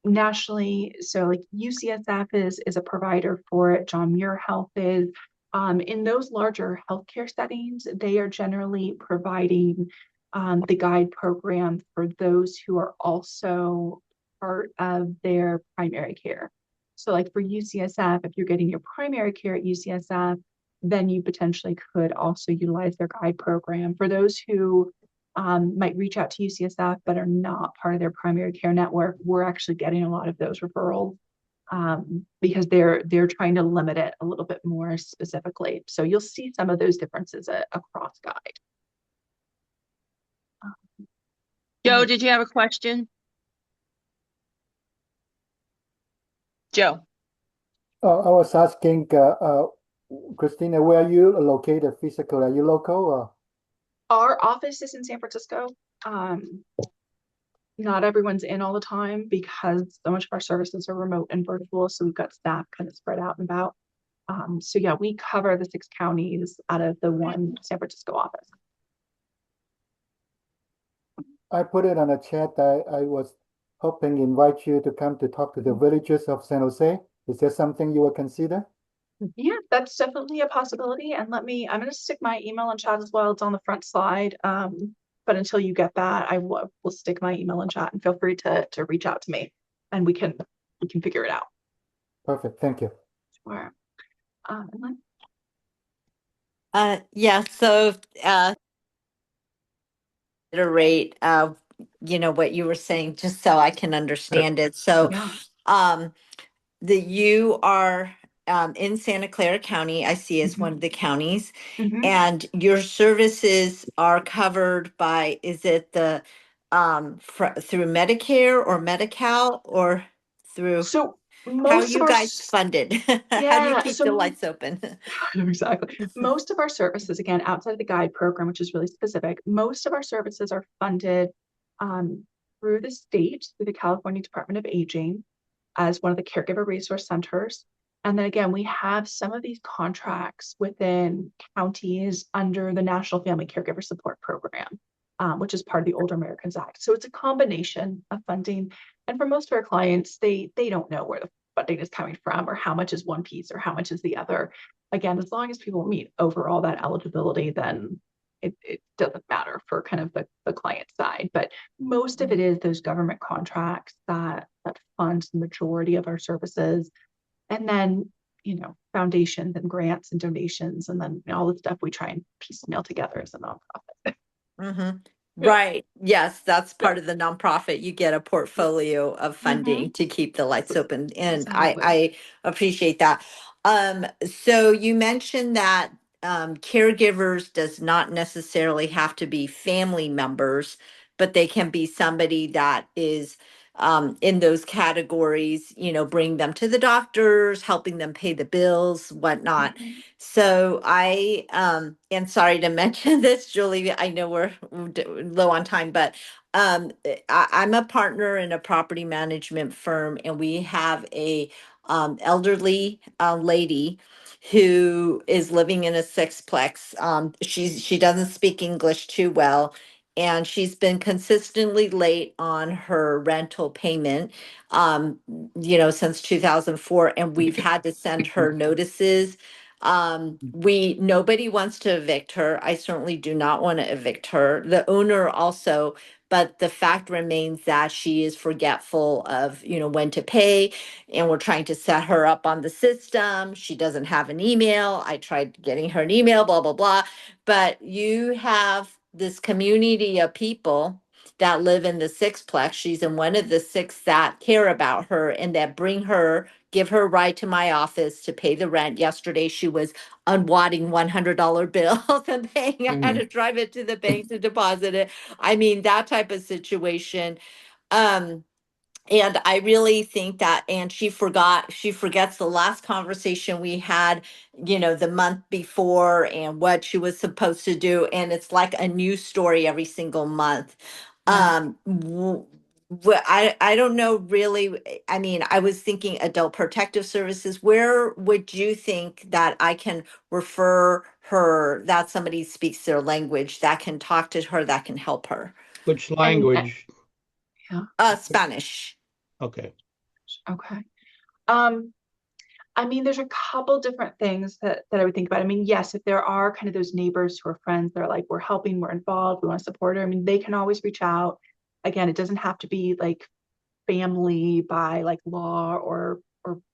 nationally. So like UCSF is a provider for it. John Muir Health is. In those larger healthcare settings, they are generally providing the guide program for those who are also part of their primary care. So like for UCSF, if you're getting your primary care at UCSF, then you potentially could also utilize their guide program. For those who might reach out to UCSF but are not part of their primary care network, we're actually getting a lot of those referrals because they're trying to limit it a little bit more specifically. So you'll see some of those differences across guide. Joe, did you have a question? Joe. I was asking, Christina, where are you located physically? Are you local or? Our office is in San Francisco. Not everyone's in all the time because so much of our services are remote and virtual. So we've got staff kind of spread out and about. So yeah, we cover the 6 counties out of the one San Francisco office. I put it on a chat. I was hoping to invite you to come to talk to the villagers of San Jose. Is there something you would consider? Yeah, that's definitely a possibility. And I'm going to stick my email in chat as well. It's on the front slide. But until you get that, I will stick my email in chat and feel free to reach out to me and we can figure it out. Perfect. Thank you. Sure. Yeah, so iterate what you were saying, just so I can understand it. So Yeah. you are in Santa Clara County, I see as one of the counties, and your services are covered by, is it the through Medicare or Medi-Cal or through, So how most of you our guys funded? How do you keep the lights open? Exactly. Most of our services, again, outside of the guide program, which is really specific, most of our services are funded through the state, through the California Department of Aging, as one of the caregiver resource centers. And then again, we have some of these contracts within counties under the National Family Caregiver Support Program, which is part of the Older Americans Act. So it's a combination of funding. And for most of our clients, they don't know where the funding is coming from or how much is one piece or how much is the other. Again, as long as people meet overall that eligibility, then it doesn't matter for kind of the client side. But most of it is those government contracts that fund the majority of our services. And then, foundations and grants and donations, and then all the stuff we try and piecemeal together as a nonprofit. Yeah. Right. Yes, that's part of the nonprofit. You get a portfolio of funding to keep the lights open. And Exactly. I appreciate that. So you mentioned that caregivers does not necessarily have to be family members, but they can be somebody that is in those categories, bring them to the doctors, helping them pay the bills, whatnot. So and sorry to mention this, Julie, I know we're low on time, but I'm a partner in a property management firm, and we have a elderly lady who is living in a sixplex. She doesn't speak English too well, and she's been consistently late on her rental payment, since 2004, and we've had to send her notices. Nobody wants to evict her. I certainly do not want to evict her. The owner also, but the fact remains that she is forgetful of, when to pay, and we're trying to set her up on the system. She doesn't have an email. I tried getting her an email, blah, blah, blah. But you have this community of people that live in the sixplex. She's in one of the six that care about her and that bring her, give her a ride to my office to pay the rent. Yesterday, she was unwadding $100 bills and paying. I had to drive it to the bank to deposit it. I mean, that type of situation. And I really think that, and she forgets the last conversation we had, the month before and what she was supposed to do. And it's like a new story every single month. Yeah. I don't know really. I mean, I was thinking adult protective services. Where would you think that I can refer her, that somebody speaks their language, that can talk to her, that can help her? Which And language? Spanish. Okay. okay. I mean, there's a couple different things that I would think about. I mean, yes, if there are kind of those neighbors who are friends, they're like, we're helping, we're involved, we want to support her. I mean, they can always reach out. Again, it doesn't have to be like family by like law or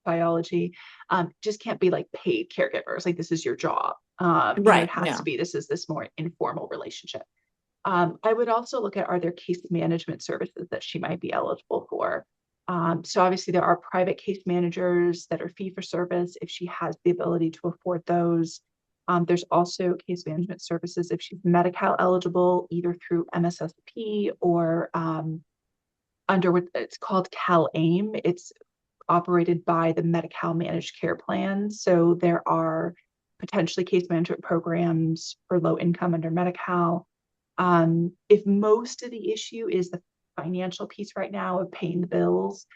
biology. Just can't be like paid caregivers. Like this is your job. It Right. has to No. be this more informal relationship. I would also look at, are there case management services that she might be eligible for? So obviously there are private case managers that are fee for service if she has the ability to afford those. There's also case management services if she's Medi-Cal eligible, either through MSSP or under what it's called CalAIM. It's operated by the Medi-Cal Managed Care Plan. So there are potentially case management programs for low income under Medi-Cal. If most of the issue is the financial piece right now of paying the bills,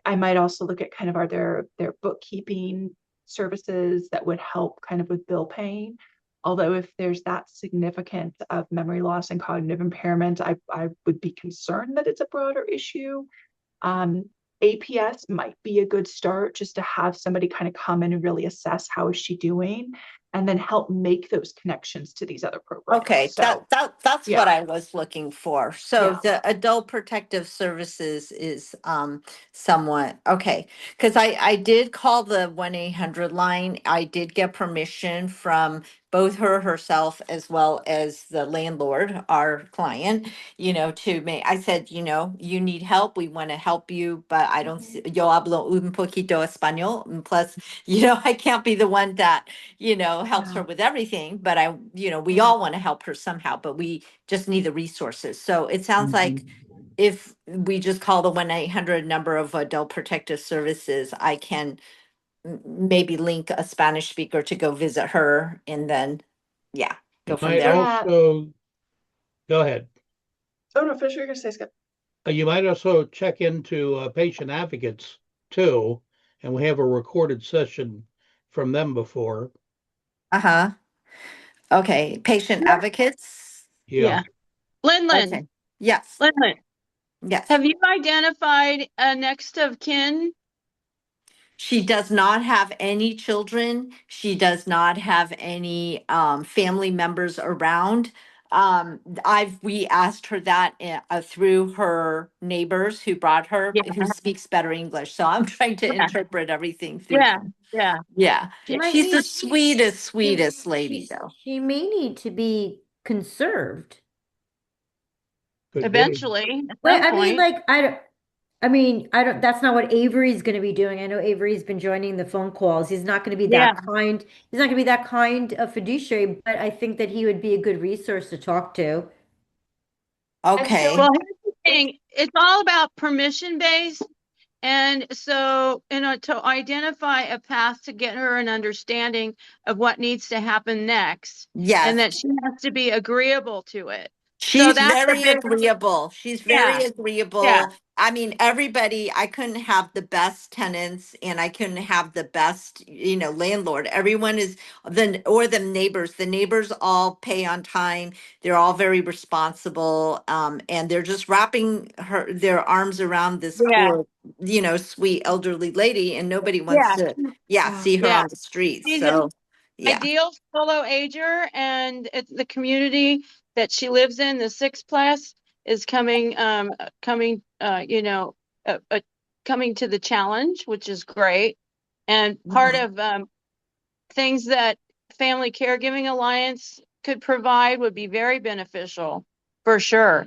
I might also look at kind of, are there bookkeeping services that would help kind of with bill paying. Although if there's that significant of memory loss and cognitive impairment, I would be concerned that it's a broader issue. APS might be a good start, just to have somebody kind of come in and really assess how is she doing, and then help make those connections to these other programs. Okay, So that's yeah. what I was looking for. So Yeah. the adult protective services is somewhat okay, because I did call the 1-800 line. I did get permission from both herself as well as the landlord, our client, to make. I said, you need help. We want to help you, but I don't. Yo hablo un poquito español, and plus, I can't be the one that helps her Yeah. with everything, but we all want to help her somehow, but we just need the resources. So it sounds like if we just call the 1-800 number of adult protective services, I can maybe link a Spanish speaker to go visit her and then, yeah, go You from might there. also, go ahead. Oh no, Fisher, you're gonna say Skip. You might also check into patient advocates too, and we have a recorded session from them before. Uh-huh. Okay, patient advocates. Yeah. Lynn, Okay. Yes. Yes. have you identified a next of kin? She does not have any children. She does not have any family members around. We asked her that through her neighbors who brought her, Yeah. who speaks better English. So I'm trying to Yeah. interpret everything through. Yeah, yeah. Yeah. She might She's the need- sweetest lady, though. She may need to be conserved. Could be. Eventually, at Wait, some I mean, point. like, I don't, that's not what Avery's going to be doing. I know Avery's been joining the phone calls. He's not going to be Yeah. that kind. He's not going to be that kind of fiduciary, but I think that he would be a good resource to talk to. Okay. Well, here's the thing. It's all about permission based. And so, to identify a path to get her an understanding of what needs to happen next, Yes. and that she has to be agreeable to it. She's that's the very big- agreeable. She's very agreeable. Yeah. I mean, everybody, I couldn't have the best tenants and I couldn't have the best, landlord. Everyone is the neighbors. The neighbors all pay on time. They're all very responsible. And they're just wrapping their arms around this Yeah. poor, sweet elderly lady, and nobody wants to see her Yeah. on the streets. She's So yeah. Ideal solo ager, and it's the community that she lives in, the sixplex, is coming to the challenge, which is great. And part of things that Family Caregiving Alliance could provide would be very beneficial, for sure.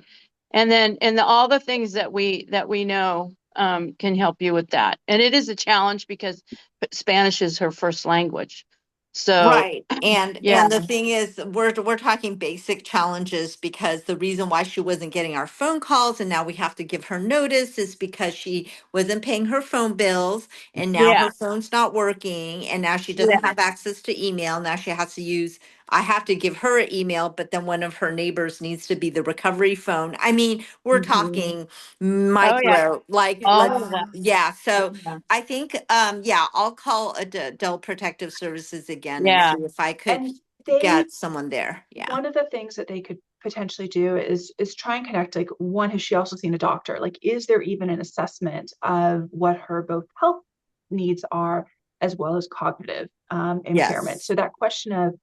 And all the things that we know can help you with that. And it is a challenge because Spanish is her first language. So Right. And yeah. the thing is we're talking basic challenges because the reason why she wasn't getting our phone calls and now we have to give her notice is because she wasn't paying her phone bills and now Yeah. her phone's not working and now she Yeah. doesn't have access to email. Now she has to use I have to give her an email, but then one of her neighbors needs to be the recovery phone. I mean, we're Mhm. talking Oh yeah. micro, like All let's of that. yeah. So Yeah. I think, yeah, I'll call Adult Protective Services again and Yeah. see if I could And they, get someone there. Yeah. one of the things that they could potentially do is try and connect, like, one, has she also seen a doctor? Like, is there even an assessment of what her both health needs are as well as cognitive impairment? Yes. So that question of,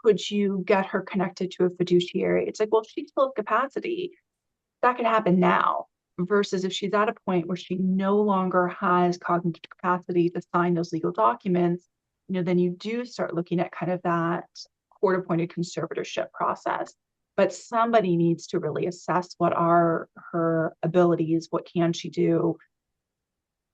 could you get her connected to a fiduciary? It's like, well, she's still at capacity. That could happen now, versus if she's at a point where she no longer has cognitive capacity to sign those legal documents, then you do start looking at kind of that court-appointed conservatorship process. But somebody needs to really assess what are her abilities, what can she do,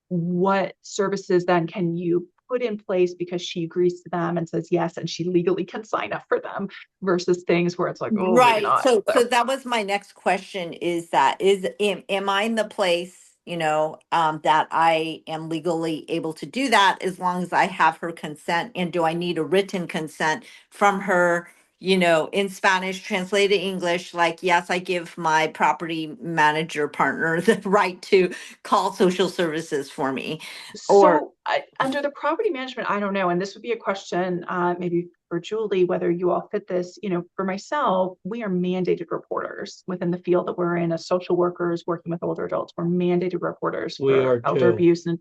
what services then can you put in place because she agrees to them and says yes, and she legally can sign up for them, versus things where it's like, oh, maybe Right. not. So that was my next question is am I in the place, that I am legally able to do that as long as I have her consent? And do I need a written consent from her, in Spanish, translated English? Like, yes, I give my property manager partner the right to call social services for me. Or, So under the property management, I don't know. And this would be a question maybe for Julie, whether you all fit this. For myself, we are mandated reporters within the field that we're in as social workers working with older adults. We're mandated reporters We for are elder too. abuse, and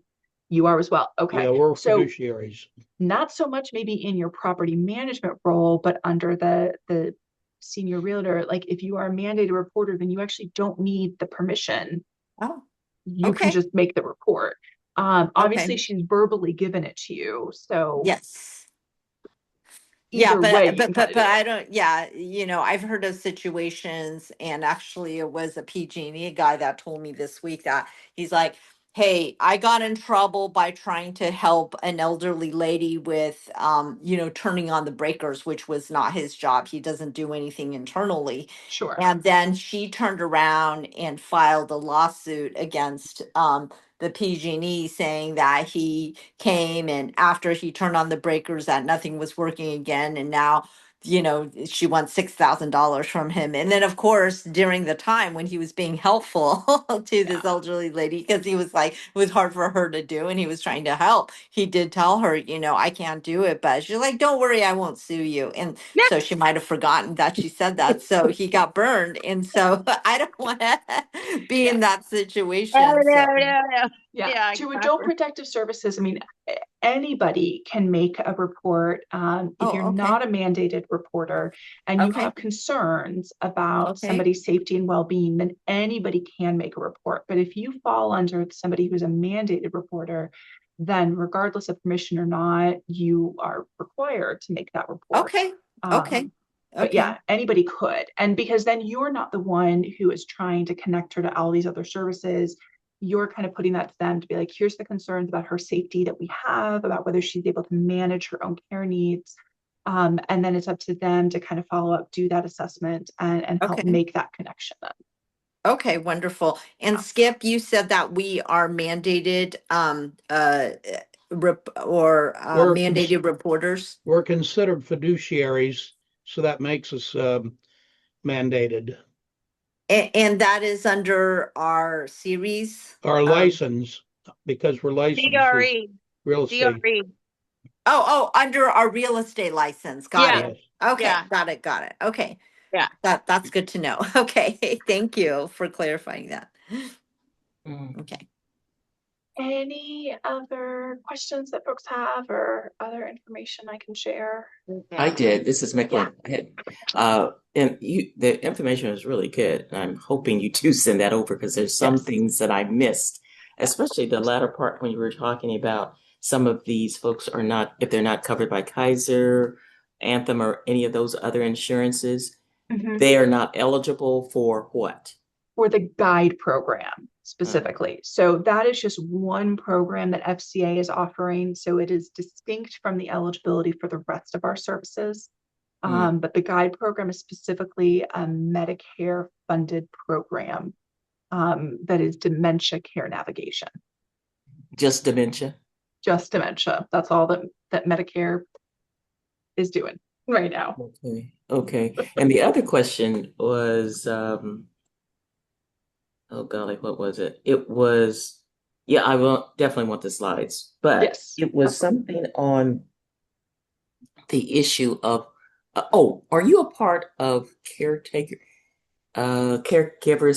you are as well. Okay. Yeah, we're So fiduciaries. not so much maybe in your property management role, but under the senior realtor, like if you are a mandated reporter, then you actually don't need the permission. oh, You can okay. just make the report. Okay. Obviously she's verbally given it to you, so Yes. Yeah, either way but you can kind of do I it. don't, yeah, I've heard of situations, and actually it was a PG&E guy that told me this week that he's like, hey, I got in trouble by trying to help an elderly lady with turning on the breakers, which was not his job. He doesn't do anything internally. Sure. And then she turned around and filed a lawsuit against the PG&E saying that he came and after he turned on the breakers that nothing was working again, and now she wants $6,000 from him. And then of course during the time when he was being helpful to Yeah. this elderly lady, because he was like, it was hard for her to do and he was trying to help, he did tell her, I can't do it, but she's like, don't worry, I won't sue you. And Yeah. so she might have forgotten that she said that, so he got burned. And so I don't want to be Yeah. in that Oh, situation, no, so no, no. Yeah. Yeah, To adult exactly. protective services, I mean, anybody can make a report. If oh, you're okay, not a mandated reporter and you okay, have concerns about okay, somebody's safety and well-being, then anybody can make a report. But if you fall under somebody who's a mandated reporter, then regardless of permission or not, you are required to make that report. okay, okay, But okay, yeah, anybody could. And because then you're not the one who is trying to connect her to all these other services. You're kind of putting that to them to be like, here's the concerns about her safety that we have, about whether she's able to manage her own care needs. And then it's up to them to kind of follow up, do that assessment, and help okay. make that connection then. Okay, wonderful. And Yeah. Skip, you said that we are mandated We're mandated reporters. we're considered fiduciaries, so that makes us mandated. And that is under our series. Our license, because we're licensed as DRE. real estate. DRE. Under our real estate license. Got Yeah. it. Yes. Okay, Yeah. got it. Okay. Yeah. That's good to know. Okay, thank you for clarifying that. Okay. Any other questions that folks have or other information I can share? I did. This is Michael. And the information is really good. I'm hoping you do send that over because there's some Yes. things that I missed, especially the latter part when you were talking about some of these folks are not, if they're not covered by Kaiser, Anthem, or any of those other insurances, Mhm. they are not eligible for what? for the guide program specifically. So that is just one program that FCA is offering. So it is distinct from the eligibility for the rest of our services. But the guide program is specifically a Medicare funded program that is dementia care navigation. Just dementia? Just dementia. That's all that Medicare is doing right now. Okay. And the other question was, oh golly, what was it? It was, yeah, I will definitely want the slides, but Yes. it was something on the issue of, are you a part of caregivers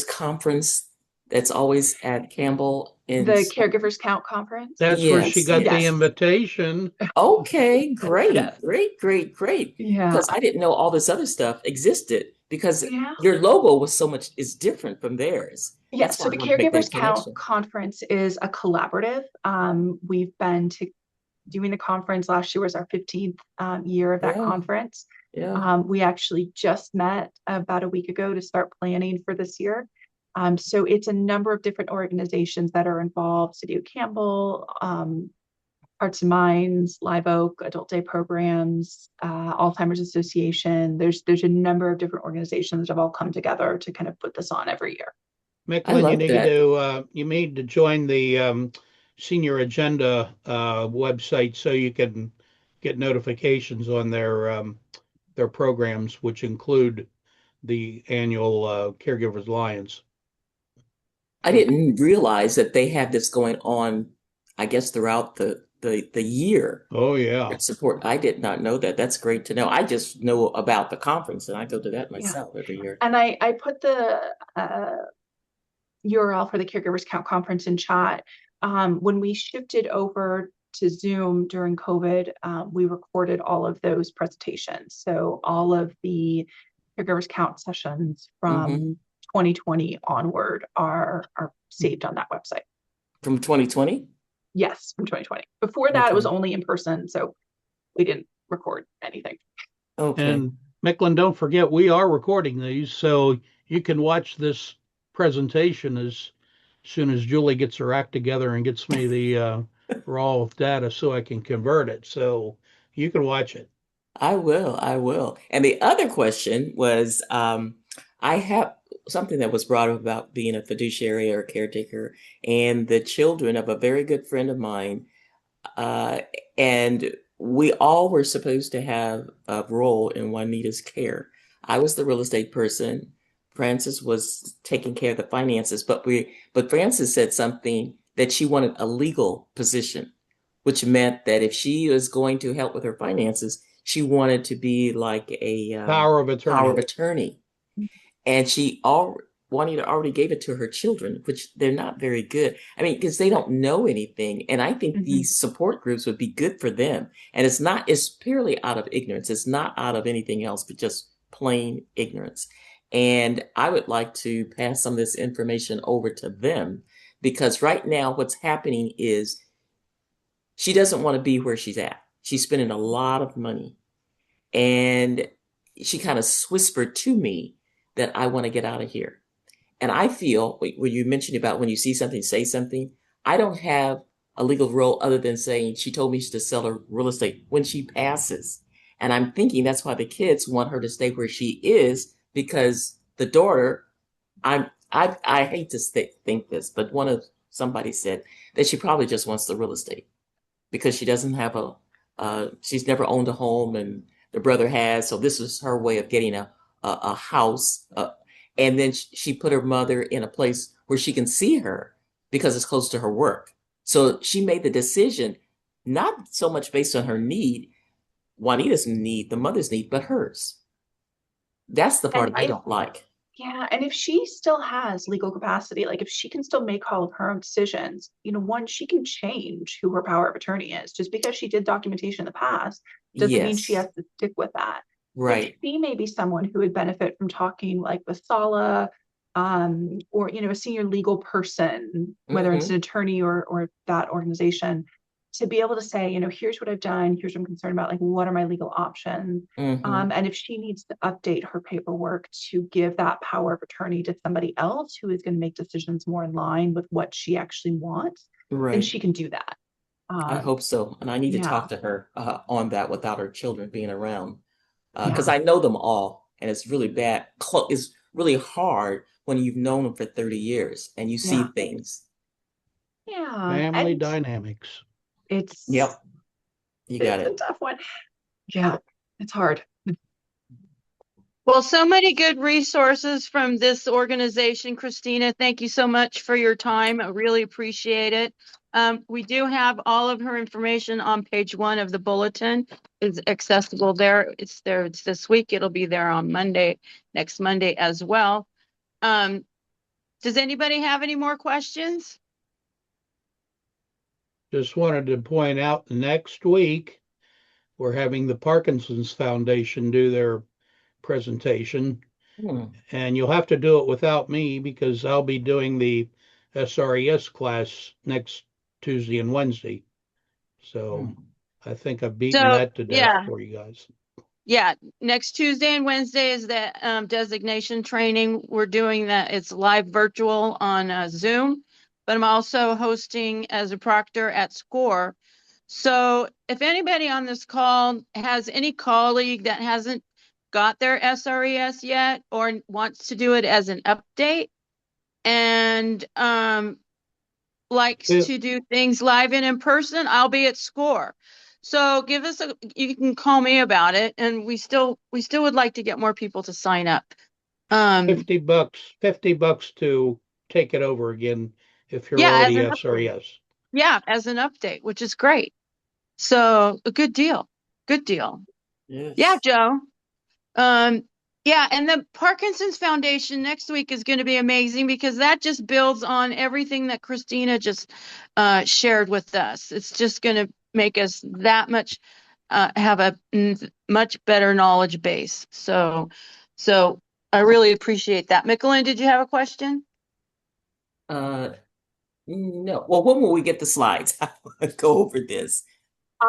conference that's always at Campbell in The Caregivers Count Conference. That's where she Yes, got the yes. invitation. Okay, great, Yes. great. Yeah. Because I didn't know all this other stuff existed because Yeah. your logo was is different from theirs. Yes, That's so why the I wanted to make that Caregivers Count connection. Conference is a collaborative. We've been doing the conference. Last year was our 15th year of that Yeah. conference. Yeah. We actually just met about a week ago to start planning for this year. So it's a number of different organizations that are involved: City of Campbell, Hearts and Minds, Live Oak, Adult Day Programs, Alzheimer's Association. There's a number of different organizations that have all come together to kind of put this on every year. I Micklin, love you need to join the Senior Agenda website so you can get notifications on their programs, which include the annual Caregivers Alliance. I didn't realize that they had this going on, I guess, throughout the year. Oh, yeah. Support. I did not know that. That's great to know. I just know about the conference and I go to that myself every year. And I put the URL for the Caregivers Count Conference in chat. When we shifted over to Zoom during COVID, we recorded all of those presentations. So all of the Caregivers Count sessions from 2020 onward are saved on that website. From 2020? Yes, from 2020. Before that, it was only in person, so we didn't record anything. Okay. And Micklin, don't forget, we are recording these, so you can watch this presentation as soon as Julie gets her act together and gets me the raw data so I can convert it. So you can watch it. I will. And the other question was, I have something that was brought up about being a fiduciary or a caretaker, and the children of a very good friend of mine, and we all were supposed to have a role in Juanita's care. I was the real estate person. Frances was taking care of the finances, but Frances said something that she wanted a legal position, which meant that if she was going to help with her finances, she wanted to be like a Power of attorney. And Juanita already gave it to her children, which they're not very good. I mean, because they don't know anything. And I think these support groups would be good for them. And it's purely out of ignorance. It's not out of anything else, but just plain ignorance. And I would like to pass some of this information over to them, because right now what's happening is she doesn't want to be where she's at. She's spending a lot of money. And she kind of whispered to me that I want to get out of here. And I feel, when you mentioned about when you see something, say something, I don't have a legal role other than saying she told me to sell her real estate when she passes. And I'm thinking that's why the kids want her to stay where she is, because the daughter, I hate to think this, but somebody said that she probably just wants the real estate because she doesn't have she's never owned a home and the brother has. So this is her way of getting a house. And then she put her mother in a place where she can see her because it's close to her work. So she made the decision, not so much based on her need, Juanita's need, the mother's need, but hers. That's the part I don't like. Yeah, and if she still has legal capacity, like if she can still make all of her own decisions, one, she can change who her power of attorney is. Just because she did documentation in the past doesn't mean she has to stick with that. Right. Like, she may be someone who would benefit from talking like with Sala, or a senior legal person, whether it's an attorney or that organization, to be able to say, here's what I've done, here's what I'm concerned about, like, what are my legal options? Mhm. And if she needs to update her paperwork to give that power of attorney to somebody else who is going to make decisions more in line with what she actually wants, then Right. she can do that. I hope so. And I need to Yeah. talk to her on that without her children being around. Because Yeah. I know them all, and it's really bad. It's really hard when you've known them for 30 years and you see Yeah. things. Yeah. Family And dynamics. it's Yep, you got it's a it. tough one. Yeah, it's hard. Well, so many good resources from this organization, Christina. Thank you so much for your time. I really appreciate it. We do have all of her information on page 1 of the bulletin. It's accessible there. It's there. It's this week. It'll be there on Monday, next Monday as well. Does anybody have any more questions? Just wanted to point out next week, we're having the Parkinson's Foundation do their presentation, Hmm. and you'll have to do it without me because I'll be doing the SRES class next Tuesday and Wednesday. So I think I've beaten that to death for you guys. Yeah, next Tuesday and Wednesday is the designation training. We're doing that. It's live virtual on Zoom, but I'm also hosting as a proctor at SCORE. So if anybody on this call has any colleague that hasn't got their SRES yet or wants to do it as an update and likes Yeah. to do things live and in person, I'll be at SCORE. So you can call me about it, and we still would like to get more people to sign up. $50 to take it over again if you're Yeah, as already an update. SRES. Yeah, as an update, which is great. So a good deal. Good deal. Yes. Yeah, Joe. Yeah, and the Parkinson's Foundation next week is going to be amazing because that just builds on everything that Christina just shared with us. It's just going to make us that much have a much better knowledge base. So I really appreciate that. Michelin, did you have a question? No. Well, when will we get the slides? I want to go over this.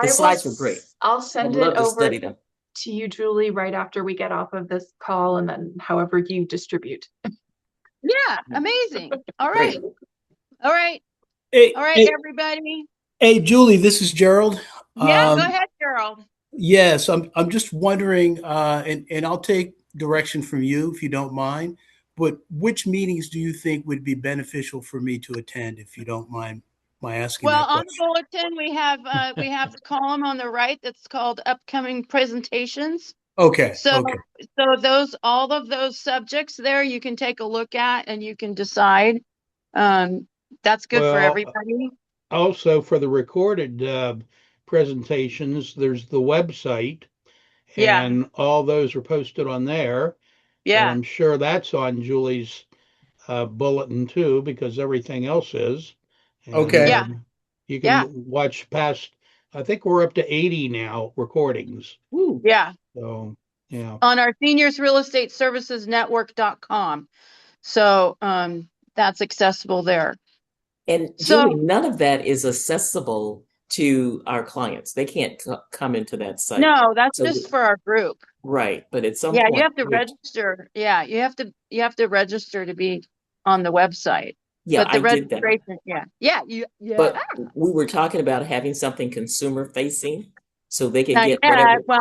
The slides were great. I'll I'd send love it to over study them. to you, Julie, right after we get off of this call, and then however you distribute. Yeah, amazing. All Great. right. All right. Hey, All right, hey, everybody. hey, Julie, this is Gerald. Yeah, go ahead, Gerald. Yes, I'm just wondering, and I'll take direction from you if you don't mind, but which meetings do you think would be beneficial for me to attend, if you don't mind my asking Well, that on the question? bulletin, we have the column on the right that's called upcoming presentations. Okay, So okay. all of those subjects there you can take a look at and you can decide. That's good for Well, everybody. also for the recorded presentations, there's the website, Yeah, and all those are posted on there. And yeah, I'm sure that's on Julie's bulletin too, because everything else is. And Okay. yeah, you yeah, can watch past, I think we're up to 80 now recordings. Woo. yeah. So, yeah. On our seniors real estate services network.com. So that's accessible there. And So Julie, none of that is accessible to our clients. They can't come into that site. no, that's So, just for our group. right. But at some Yeah, you point, have to register. Yeah, you have to register to be on the website. yeah, But the I did that. registration, yeah. But we were talking about having something consumer facing so they could Not get yet. whatever. Well,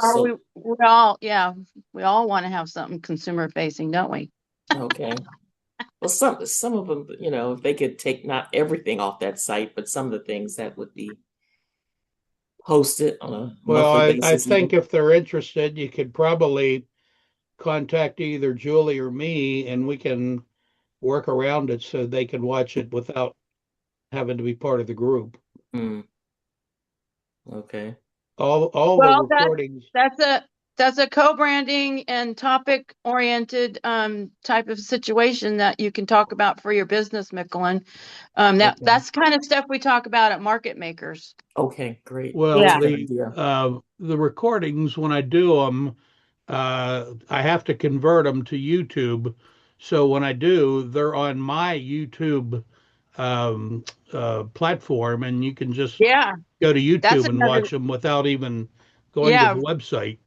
So, we all want to have something consumer facing, don't we? okay. Well, some of them, if they could take not everything off that site, but some of the things that would be posted on a Well, monthly I basis. think if they're interested, you could probably contact either Julie or me, and we can work around it so they can watch it without having to be part of the group. Okay. All the Well, recordings. that's a co-branding and topic oriented type of situation that you can talk about for your business, Michelin. That's kind of stuff we talk about at Market Makers. Okay, great. Well, Yeah. the recordings, when I do them, I have to convert them to YouTube. So when I do, they're on my YouTube platform, and you can just Yeah. go to That's YouTube and another- watch them without even going Yeah. to the website.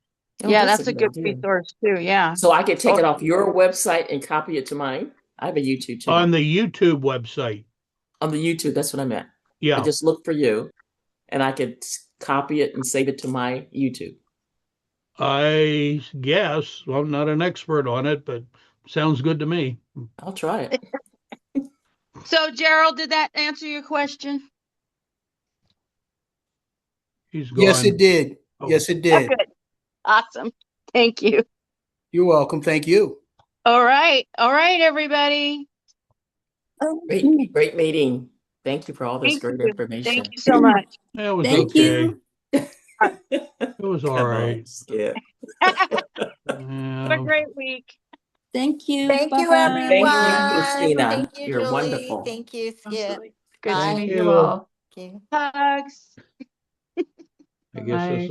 Oh, Yeah, that's a good idea. resource too. Yeah. So I could take it Oh. off your website and copy it to mine. I have a YouTube channel. On the YouTube website. On the YouTube, that's what I meant. I Yeah. just look for you, and I could copy it and save it to my YouTube. I guess. Well, I'm not an expert on it, but sounds good to me. I'll try it. So Gerald, did that answer your question? He's gone. Yes, it did. Oh. Yes, it Oh, did. good. Awesome. Thank you. You're welcome. Thank you. All right. All right, everybody. Great meeting. Thank you for all this Thank great you. information. Thank you so much. That was Thank okay. you. It was all Come on, right. Skip. Have a Yeah. great week. Thank you, everyone. Thank you, Christina. Thank you, You're Julie. wonderful. Thank you, Skip. Absolutely. Good to Bye. meet you you all. Thank you. Hugs. I guess this is